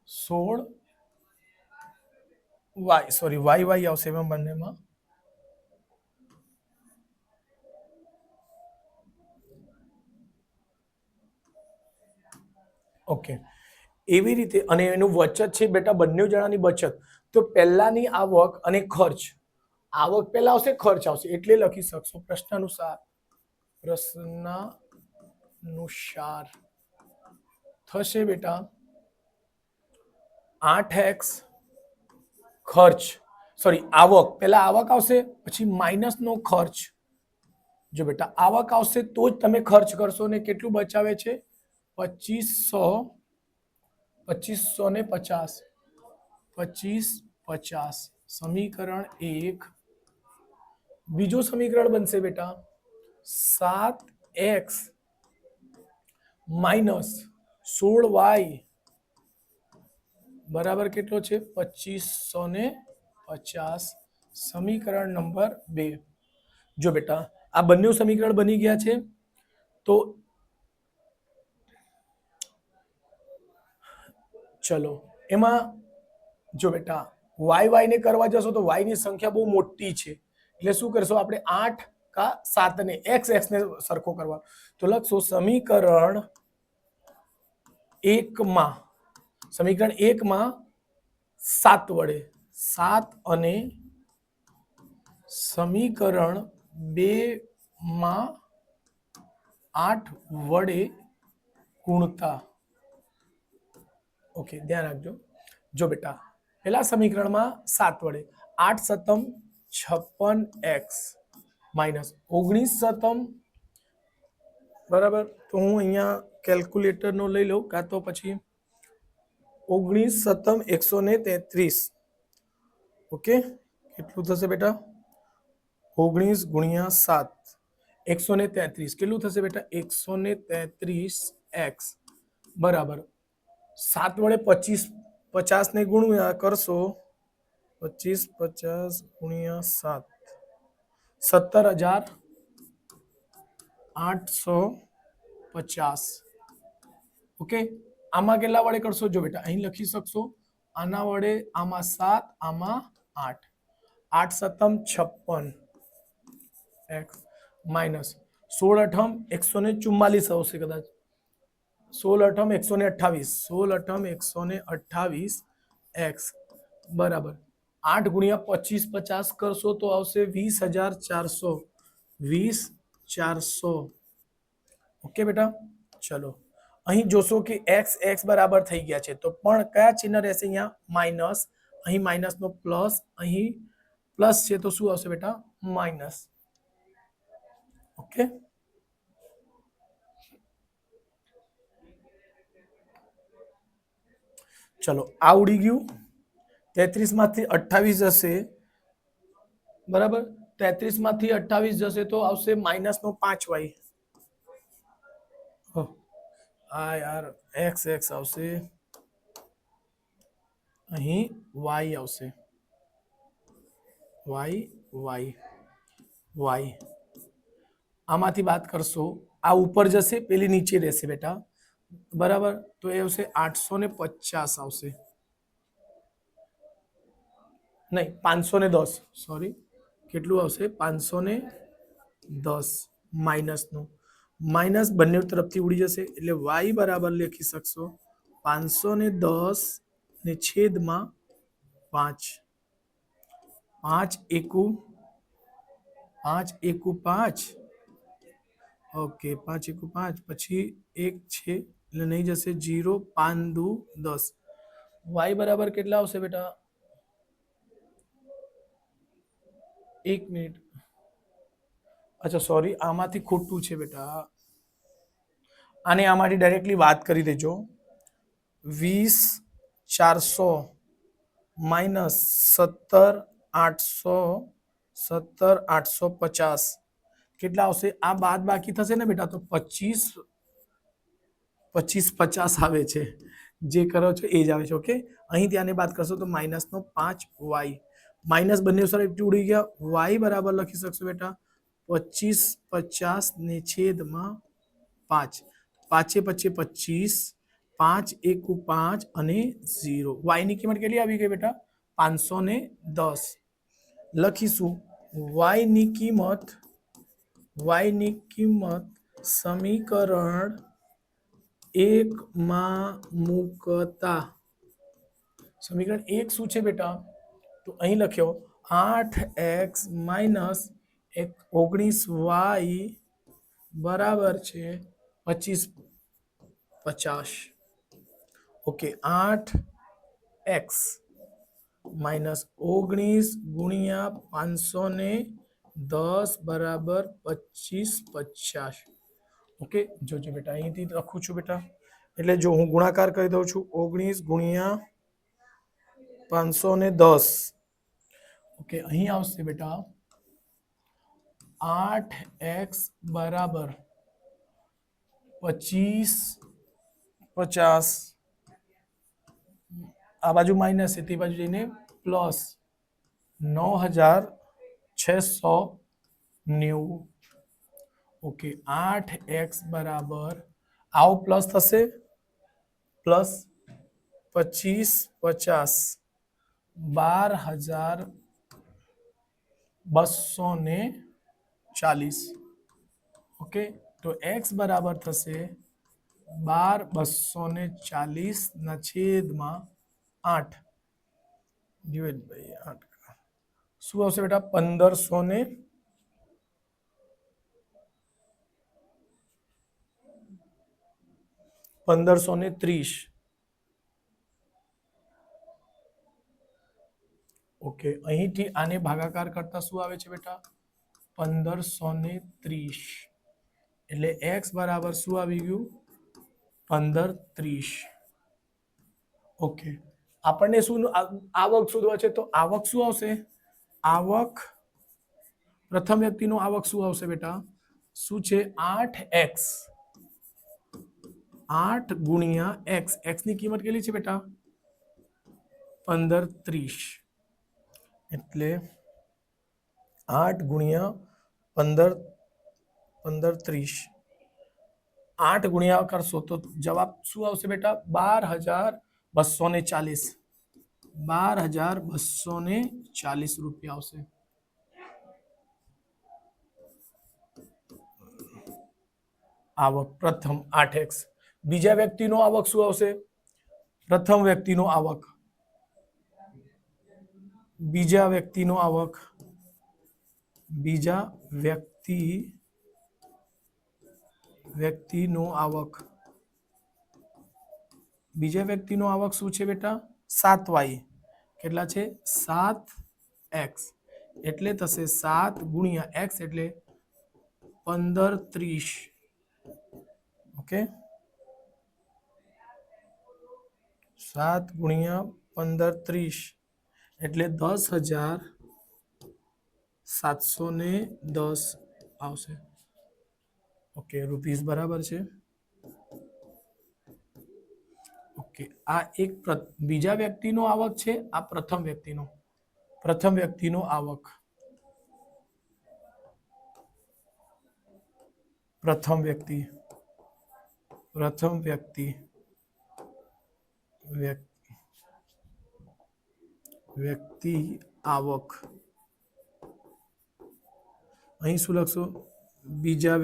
16y. સોરી y આવશે એમાં બંનેમાં. ઓકે, એવી રીતે અને એનું વચત છે બેટા બંને જણાની બચત. તો પહેલાની આવક અને ખર્ચ, આવક પહેલા આવશે ખર્ચ આવશે એટલે લખી શકશો પ્રશ્નાનુસાર થશે બેટા 8x ખર્ચ સોરી આવક, પહેલા આવક આવશે પછી માઇનસ નો ખર્ચ. જો બેટા આવક આવશે તો જ તમે ખર્ચ કરશો ને કેટલું બચાવે છે 2550 સમીકરણ 1. બીજું સમીકરણ બનશે બેટા 7x માઇનસ 16y બરાબર કેટલો છે 2550. સમીકરણ નંબર 2. જો બેટા આ બંને સમીકરણ બની ગયા છે તો ચલો એમાં જો બેટા y ને કરવા જશો તો y ની સંખ્યા બહુ મોટી છે એટલે શું કરશો આપણે 8 કા 7 ને x ને સરખો કરવા તો લખશો સમીકરણ 1 માં 7 વડે 7 અને સમીકરણ 2 માં 8 વડે ગુણતા. ઓકે, ધ્યાન રાખજો. જો બેટા પહેલા સમીકરણમાં 7 વડે 8 સતમ 56x માઇનસ 19 સતમ બરાબર. તો હું અહીંયા કેલ્ક્યુલેટરનો લઈ લઉં કાં તો પછી 19 સતમ 133. ઓકે, કેટલું થશે બેટા 19 ગુણ્યા 7 133 કેટલું થશે બેટા 133x બરાબર 7 વડે 50 ને ગુણ્યા કરશો 50 ગુણ્યા 7 17,850. ઓકે, આમાં કેટલા વડે કરશો જો બેટા અહીં લખી શકશો આના વડે આમાં 7 આમાં 8 8 સતમ 56x માઇનસ 16 અઠમ 144 આવશે કદાચ 16 અઠમ 128 16 અઠમ 128 x બરાબર 8 ગુણ્યા 25 50 કરશો તો આવશે 20,400 20,400. ઓકે બેટા ચલો અહીં જોશો કે x બરાબર થઈ ગયા છે તો પણ કયા ચિહ્ન રહેશે અહીંયા માઇનસ, અહીં માઇનસ નો પ્લસ, અહીં પ્લસ છે તો શું આવશે બેટા માઇનસ. ઓકે, ચલો આ ઉડી ગયું 33 માંથી 28 જશે બરાબર 33 માંથી 28 જશે તો આવશે માઇનસ નો 5y. આ યાર x આવશે અહીં y આવશે y આમાંથી બાદ કરશો આ ઉપર જશે પેલી નીચે રહેશે બેટા બરાબર, તો એ આવશે 850 આવશે, નહીં 510, સોરી, કેટલું આવશે 510 માઇનસનું, માઇનસ બંને તરફથી ઉડી જશે એટલે y બરાબર લખી શકશો 510 ને છેદમાં 5, 5 એકુ 5, ઓકે 5 એકુ 5, પછી 1 છે એટલે નહીં જશે 0, 5 દુ 10, y બરાબર કેટલા આવશે બેટા? 1 મિનિટ, અચ્છા સોરી, આમાંથી ખોટું છે બેટા, આને આમાંથી ડાયરેક્ટલી વાત કરી દેજો. 20,400 માઇનસ 17,850 કેટલા આવશે? આ બાદ બાકી થશે ને બેટા, તો 25,50 આવે છે, જે કરો છો એ જ આવે છે. ઓકે, અહીં ત્યાંને બાદ કરશો તો માઇનસનો 5y, માઇનસ બંને સાઈડ ઉડી ગયા, y બરાબર લખી શકશો બેટા 25,50 ને છેદમાં 5, 5 પચે 25, 5 એકુ 5 અને 0, y ની કિંમત કેટલી આવી ગઈ બેટા? 510. લખીશું y ની કિંમત સમીકરણ 1 માં મૂકતા, સમીકરણ 1 શું છે બેટા? તો અહીં લખ્યો 8x માઇનસ 19y બરાબર છે 25,50. ઓકે, 8x માઇનસ 19 ગુણ્યા 510 બરાબર 25,50. ઓકે, જોજો બેટા, અહીંથી લખું છું બેટા, એટલે જો હું ગુણાકાર કરી દઉં છું, 19 ગુણ્યા 510, ઓકે, અહીં આવશે બેટા 8x બરાબર 25,50, આ બાજુ માઇનસ છે તે બાજુ જઈને પ્લસ 9,690. ઓકે, 8x બરાબર, આવો પ્લસ થશે, પ્લસ 25,50 12,240. ઓકે, તો x બરાબર થશે 12,240 ના છેદમાં 8 ડિવાઇડ બાય 8, શું આવશે બેટા? 1530. ઓકે, અહીંથી આને ભાગાકાર કરતા શું આવે છે બેટા? 1530, એટલે x બરાબર શું આવી ગયું? 1530. ઓકે, આપણને શું આવક શોધવા છે, તો આવક શું આવશે? આવક, પ્રથમ વ્યક્તિનો આવક શું આવશે બેટા? શું છે? 8x, 8 ગુણ્યા x, x ની કિંમત કેટલી છે બેટા? 1530, એટલે 8 ગુણ્યા 1530, 8 ગુણ્યા કરશો તો જવાબ શું આવશે બેટા? 12,240, 12,240 રૂપિયા આવશે. આવક પ્રથમ 8x. બીજા વ્યક્તિનો આવક શું આવશે? પ્રથમ વ્યક્તિનો આવક, બીજા વ્યક્તિનો આવક, બીજા વ્યક્તિનો આવક, બીજા વ્યક્તિનો આવક શું છે બેટા? 7y, કેટલા છે? 7x, એટલે થશે 7 ગુણ્યા x, એટલે 1530. ઓકે, 7 ગુણ્યા 1530 એટલે 10,710 આવશે. ઓકે, રૂપીસ બરાબર છે. ઓકે, આ એક બીજા વ્યક્તિનો આવક છે, આ પ્રથમ વ્યક્તિનો આવક, પ્રથમ વ્યક્તિ પ્રથમ વ્યક્તિ વ્યક્તિ આવક, અહીં શું લખશો? બીજા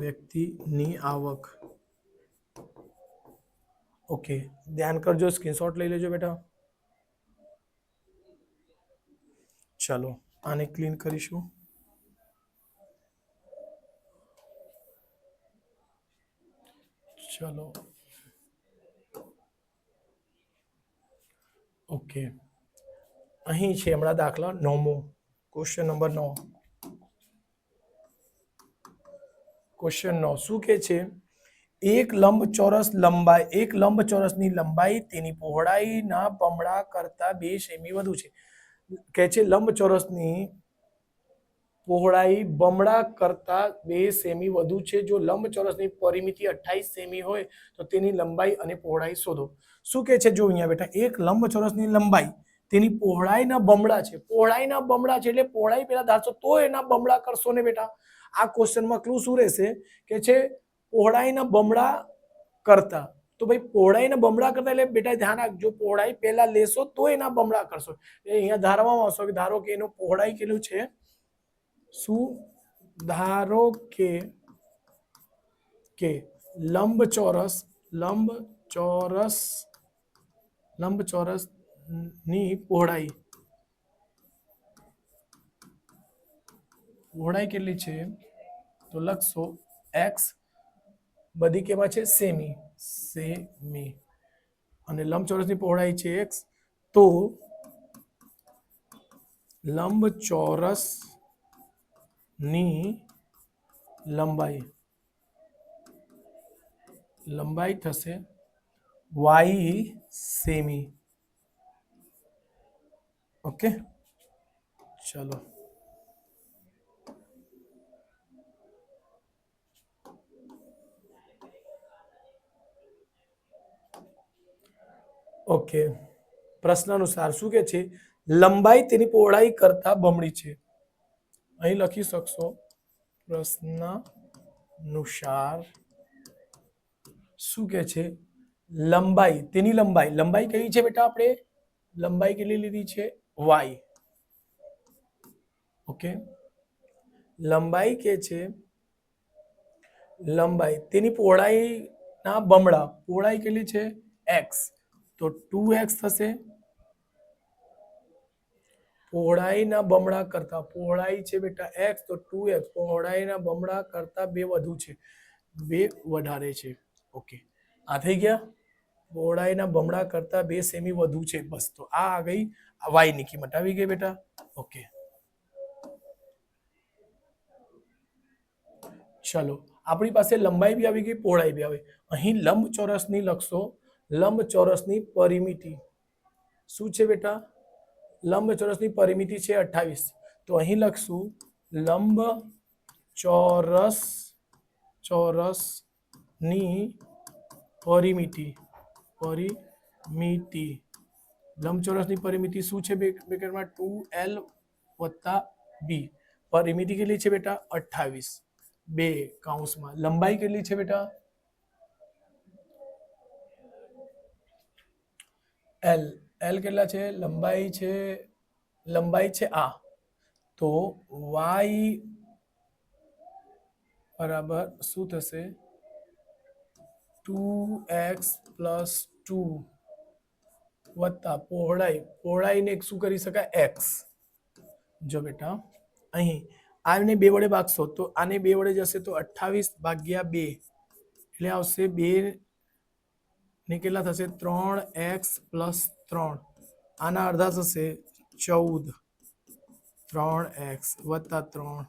વ્યક્તિની આવક. ઓકે, ધ્યાન કરજો, સ્ક્રીનશોટ લઈ લેજો બેટા. ચાલો આને ક્લીન કરીશું. ચલો ઓકે, અહીં છે હમણાં દાખલા 9મો, ક્વેશ્ચન નંબર 9. ક્વેશ્ચન 9 શું કે છે? એક લંબચોરસની લંબાઈ તેની પહોળાઈના બમણા કરતા 2 સેમી વધુ છે. કે છે લંબચોરસની પહોળાઈ બમણા કરતા 2 સેમી વધુ છે. જો લંબચોરસની પરિમિતિ 28 સેમી હોય તો તેની લંબાઈ અને પહોળાઈ શોધો. શું કે છે? જો અહીંયા બેટા, એક લંબચોરસની લંબાઈ તેની પહોળાઈના બમણા છે. પહોળાઈના બમણા છે એટલે પહોળાઈ પેલા ધારશો તો એના બમણા કરશો ને બેટા. આ ક્વેશ્ચનમાં ક્લુ શું રહેશે? કે છે પહોળાઈના બમણા કરતા. તો ભાઈ પહોળાઈના બમણા કરતા એટલે બેટા ધ્યાન રાખજો, પહોળાઈ પહેલા લેશો તો એના બમણા કરશો. અહીંયા ધારવામાં આવશે કે ધારો કે એનો પહોળાઈ કેટલું છે? શું? ધારો કે લંબચોરસની પહોળાઈ કેટલી છે? તો લખશો x, બધી કેમાં છે? સેમી. અને લંબચોરસની પહોળાઈ છે x, તો લંબચોરસની લંબાઈ થશે y સેમી. ઓકે, ચલો ઓકે, પ્રશ્ન અનુસાર શું કે છે? લંબાઈ તેની પહોળાઈ કરતા બમણી છે. અહીં લખી શકશો પ્રશ્ન અનુસાર શું કે છે? લંબાઈ તેની લંબાઈ કઈ છે બેટા? આપણે લંબાઈ કેટલી લીધી છે? y. ઓકે, લંબાઈ કે છે લંબાઈ તેની પહોળાઈના બમણા. પહોળાઈ કેટલી છે? x, તો 2x થશે. પહોળાઈના બમણા કરતા, પહોળાઈ છે બેટા x, તો 2x. પહોળાઈના બમણા કરતા 2 વધુ છે, 2 વધારે છે. ઓકે, આ થઈ ગયા. પહોળાઈના બમણા કરતા 2 સેમી વધુ છે. બસ, તો આ આ ગઈ y ની કિંમત આવી ગઈ બેટા. ઓકે, ચલો આપણી પાસે લંબાઈ બી આવી ગઈ, પહોળાઈ બી આવી. અહીં લંબચોરસની લખશો, લંબચોરસની પરિમિતિ શું છે બેટા? લંબચોરસની પરિમિતિ છે 28. તો અહીં લખશું લંબચોરસની પરિમિતિ. લંબચોરસની પરિમિતિ શું છે? બ્રેકેટમાં 2l + b. પરિમિતિ કેટલી છે બેટા? 28. 2 કૌંસમાં. લંબાઈ કેટલી છે બેટા? l કેટલા છે? લંબાઈ છે આ. તો y બરાબર શું થશે? 2x + 2 વત્તા પહોળાઈને શું કરી શકાય? x. જો બેટા અહીં આને 2 વડે ભાગશો તો આને 2 વડે જશે તો 28/2 એટલે આવશે 2 ને કેટલા થશે? 3x + 3. આના અડધા થશે 14. 3x + 3.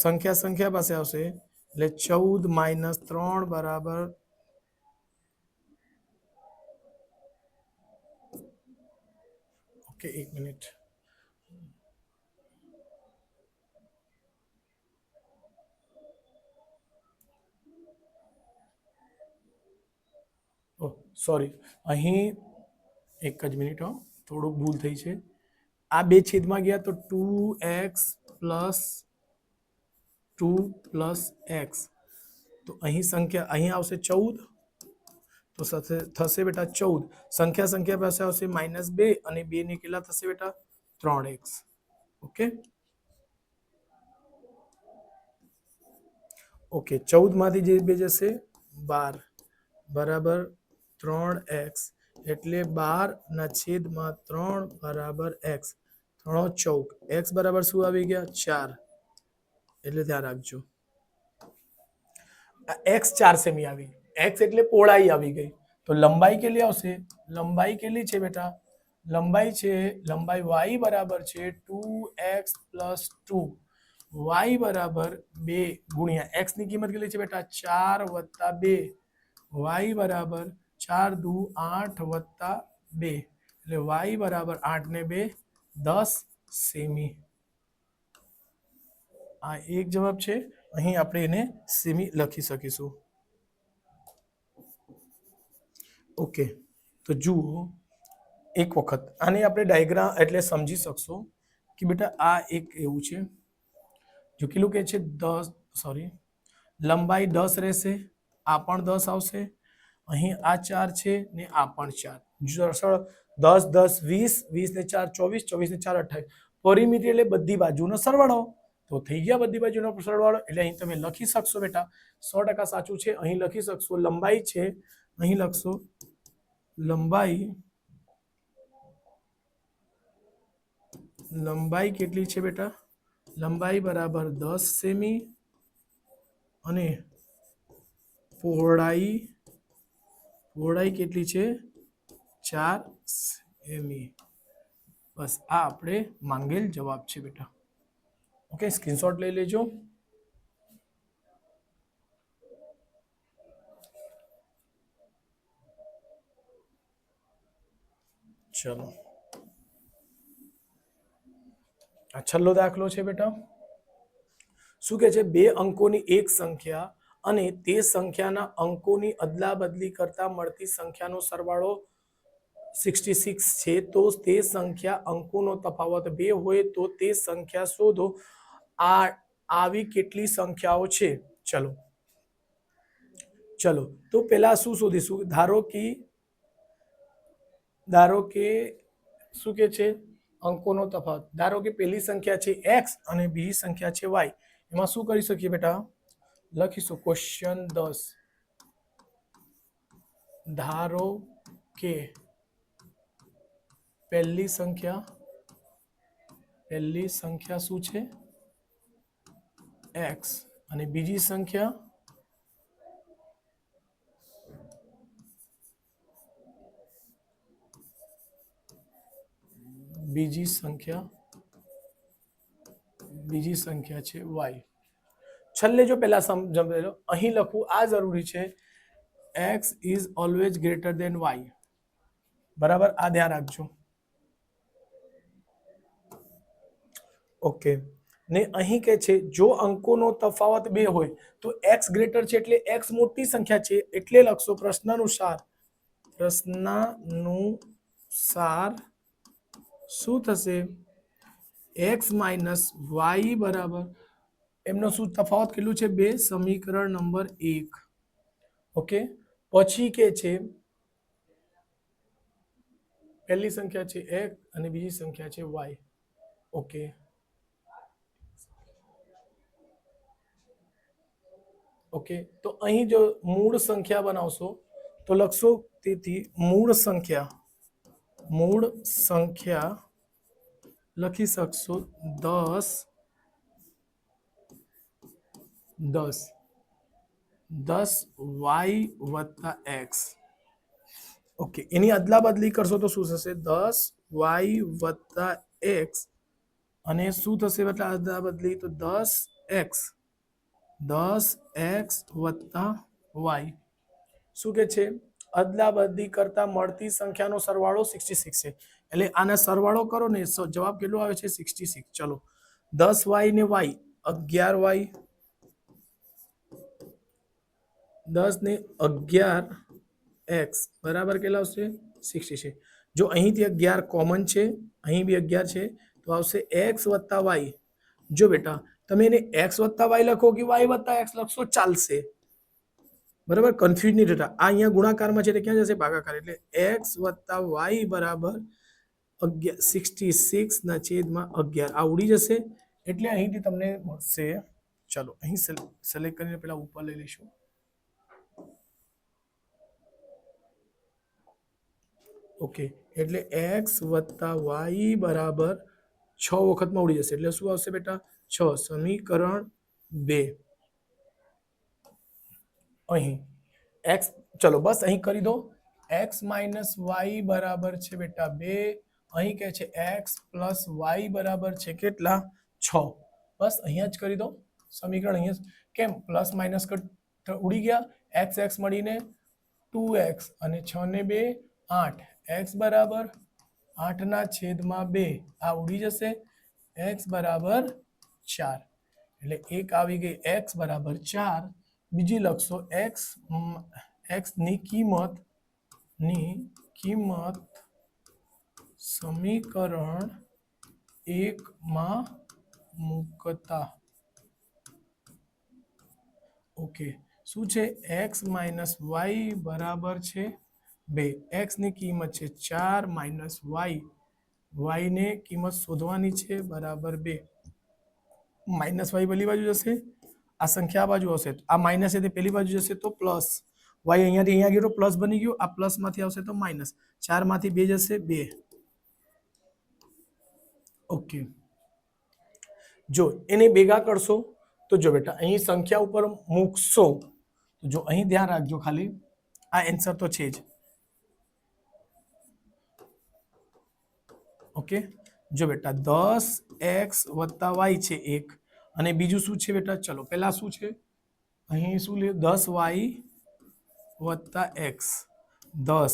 સંખ્યા પાસે આવશે એટલે 14 - 3 બરાબર ઓકે, 1 મિનિટ. સોરી, અહીં એક જ મિનિટ, થોડુંક ભૂલ થઈ છે. આ 2 છેદમાં ગયા તો 2x + 2 પ્લસ એક્સ, તો અહીં સંખ્યા અહીં આવશે 14, તો થશે બેટા 14, સંખ્યા પાસે આવશે -2 અને 2 ને કેટલા થશે બેટા 3x. ઓકે ઓકે 14 માંથી જે 2 જશે 12 બરાબર 3x, એટલે 12/3 બરાબર x, 3 ચોક x બરાબર શું આવી ગયા 4, એટલે ધ્યાન રાખજો x 4 સેમી આવી, x એટલે પહોળાઈ આવી ગઈ, તો લંબાઈ કેટલી આવશે, લંબાઈ કેટલી છે બેટા, લંબાઈ y બરાબર છે 2x + 2, y બરાબર 2 ગુણ્યા x ની કિંમત કેટલી છે બેટા 4 + 2, y બરાબર 4 દુ 8 + 2, એટલે y બરાબર 8 ને 2 10 સેમી. આ એક જવાબ છે, અહીં આપણે એને સેમી લખી શકીશું. ઓકે તો જુઓ એક વખત આને આપણે ડાયાગ્રામ એટલે સમજી શકશો કે બેટા આ એક એવું છે, જો કેટલું કે છે 10 સોરી લંબાઈ 10 રહેશે, આ પણ 10 આવશે, અહીં આ 4 છે ને આ પણ 4, 10 10 20, 20 ને 4 24, 24 ને 4 28, પરિમિતિ એટલે બધી બાજુનો સરવાળો, તો થઈ ગયા બધી બાજુનો સરવાળો, એટલે અહીં તમે લખી શકશો બેટા 100% સાચું છે. અહીં લખી શકશો લંબાઈ છે, અહીં લખશો લંબાઈ કેટલી છે બેટા, લંબાઈ બરાબર 10 સેમી અને પહોળાઈ કેટલી છે 4 સેમી. બસ આ આપણે માંગેલ જવાબ છે બેટા. ઓકે સ્ક્રીનશોટ લઈ લેજો. ચલો આ છેલ્લો દાખલો છે બેટા. શું કે છે, 2 અંકોની એક સંખ્યા અને તે સંખ્યાના અંકોની અદલાબદલી કરતા મળતી સંખ્યાનો સરવાળો 66 છે, તો તે સંખ્યા અંકોનો તફાવત 2 હોય તો તે સંખ્યા શોધો. આવી કેટલી સંખ્યાઓ છે? ચલો તો પેલા શું શોધીશું, ધારો કે શું કે છે અંકોનો તફાવત, ધારો કે પહેલી સંખ્યા છે x અને બીજી સંખ્યા છે y, એમાં શું કરી શકીએ બેટા, લખીશું ક્વેશ્ચન 10, ધારો કે પહેલી સંખ્યા શું છે x અને બીજી સંખ્યા છે y. છેલ્લે જો પહેલા સમજાવી લો, અહીં લખવું આ જરૂરી છે x is always greater than y, બરાબર આ ધ્યાન રાખજો. ઓકે ને અહીં કે છે જો અંકોનો તફાવત 2 હોય તો x ગ્રેટર છે એટલે x મોટી સંખ્યા છે, એટલે લખશો પ્રશ્નાનુસાર શું થશે x - y બરાબર એમનો શું તફાવત કેટલું છે 2, સમીકરણ નંબર 1. ઓકે પછી કે છે પહેલી સંખ્યા છે x અને બીજી સંખ્યા છે y. ઓકે ઓકે તો અહીં જો મૂળ સંખ્યા બનાવશો તો લખશો, તેથી મૂળ સંખ્યા લખી શકશો 10 y + x. ઓકે એની અદલા બદલી કરશો તો શું થશે 10 y + x અને શું થશે બેટા અદલા બદલી, તો 10x + y. શું કે છે અદલા બદલી કરતા મળતી સંખ્યાનો સરવાળો 66 છે, એટલે આના સરવાળો કરો ને જવાબ કેટલો આવે છે 66. ચલો 10y ને y 11y, 10 ને 11x બરાબર કેટલા આવશે 60 છે. જો અહીંથી 11 કોમન છે, અહીં બી 11 છે, તો આવશે x + y. જો બેટા તમે એને x વત્તા y લખો કે y વત્તા x લખશો ચાલશે, બરાબર, કન્ફ્યુઝ નહીં થતા. આ અહીંયા ગુણાકારમાં છે એટલે ક્યાં જશે? ભાગાકાર. એટલે x વત્તા y બરાબર 66 ના છેદમાં 11 આ ઉડી જશે. એટલે અહીંથી તમને મળશે, ચાલો અહીં સિલેક્ટ કરીને પેલા ઉપર લઈ લઈશું. ઓકે, એટલે x વત્તા y બરાબર 6 વખતમાં ઉડી જશે. એટલે શું આવશે બેટા? 6. સમીકરણ 2. અહીં x, ચલો બસ અહીં કરી દો. x માઇનસ વાય બરાબર છે બેટા 2. અહીં કહે છે x પ્લસ વાય બરાબર છે કેટલા? 6. બસ અહીંયા જ કરી દો સમીકરણ. અહીંયા કેમ પ્લસ માઇનસ ઉડી ગયા? x મળીને 2x અને 6 ને 2 8. x બરાબર 8 ના છેદમાં 2 આ ઉડી જશે. x બરાબર 4. એટલે એક આવી ગઈ x બરાબર 4. બીજી લખશો x ની કિંમત સમીકરણ 1 માં મૂકતા. ઓકે, શું છે? x માઇનસ વાય બરાબર છે 2. x ની કિંમત છે 4 માઇનસ y ને કિંમત શોધવાની છે બરાબર 2. માઇનસ વાય પેલી બાજુ જશે, આ સંખ્યા આ બાજુ હશે, આ માઇનસ છે તે પેલી બાજુ જશે તો પ્લસ. વાય અહીંયાથી અહીંયા ગયો તો પ્લસ બની ગયો, આ પ્લસ માંથી આવશે તો માઇનસ. 4 માંથી 2 જશે 2. ઓકે, જો એને ભેગા કરશો તો જો બેટા અહીં સંખ્યા ઉપર મૂકશો, જો અહીં ધ્યાન રાખજો ખાલી, આ આન્સર તો છે જ. ઓકે, જો બેટા 10x વત્તા y છે એક, અને બીજું શું છે બેટા? ચલો પહેલા શું છે અહીં? શું લે? 10y વત્તા x. 10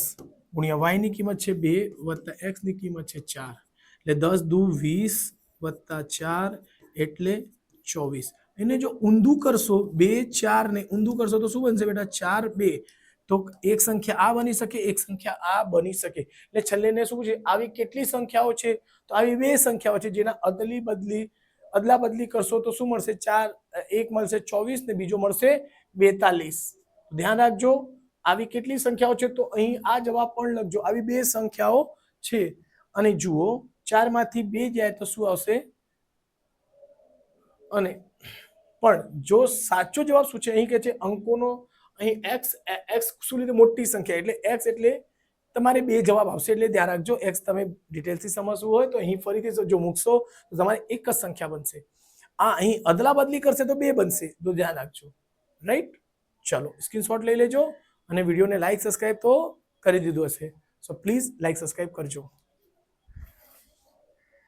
ગુણ્યા y ની કિંમત છે 2 વત્તા x ની કિંમત છે 4. એટલે 10 દુ 20 વત્તા 4 એટલે 24. એને જો ઊંધું કરશો 2 4 ને ઊંધું કરશો તો શું બનશે બેટા? 4 2. તો એક સંખ્યા આ બની શકે, એક સંખ્યા આ બની શકે. એટલે છેલ્લે ને શું છે? આવી કેટલી સંખ્યાઓ છે? તો આવી 2 સંખ્યાઓ છે જેના અદલા બદલી કરશો તો શું મળશે? 4, એક મળશે 24 ને બીજો મળશે 42. ધ્યાન રાખજો આવી કેટલી સંખ્યાઓ છે, તો અહીં આ જવાબ પણ લખજો. આવી 2 સંખ્યાઓ છે. અને જુઓ 4 માંથી 2 જાય તો શું આવશે? અને પણ જો સાચો જવાબ શું છે? અહીં કે છે અંકોનો, અહીં x શું લીધું? મોટી સંખ્યા, એટલે x એટલે તમારે 2 જવાબ આવશે. એટલે ધ્યાન રાખજો. x તમે ડિટેલથી સમજવું હોય તો અહીં ફરીથી જો મૂકશો તો તમારે એક જ સંખ્યા બનશે. આ અહીં અદલા બદલી કરશે તો 2 બનશે. તો ધ્યાન રાખજો. રાઈટ, ચલો સ્ક્રીનશોટ લઈ લેજો અને વિડીયોને લાઈક સબસ્ક્રાઇબ તો કરી દીધું હશે. સો પ્લીઝ લાઈક સબસ્ક્રાઇબ કરજો.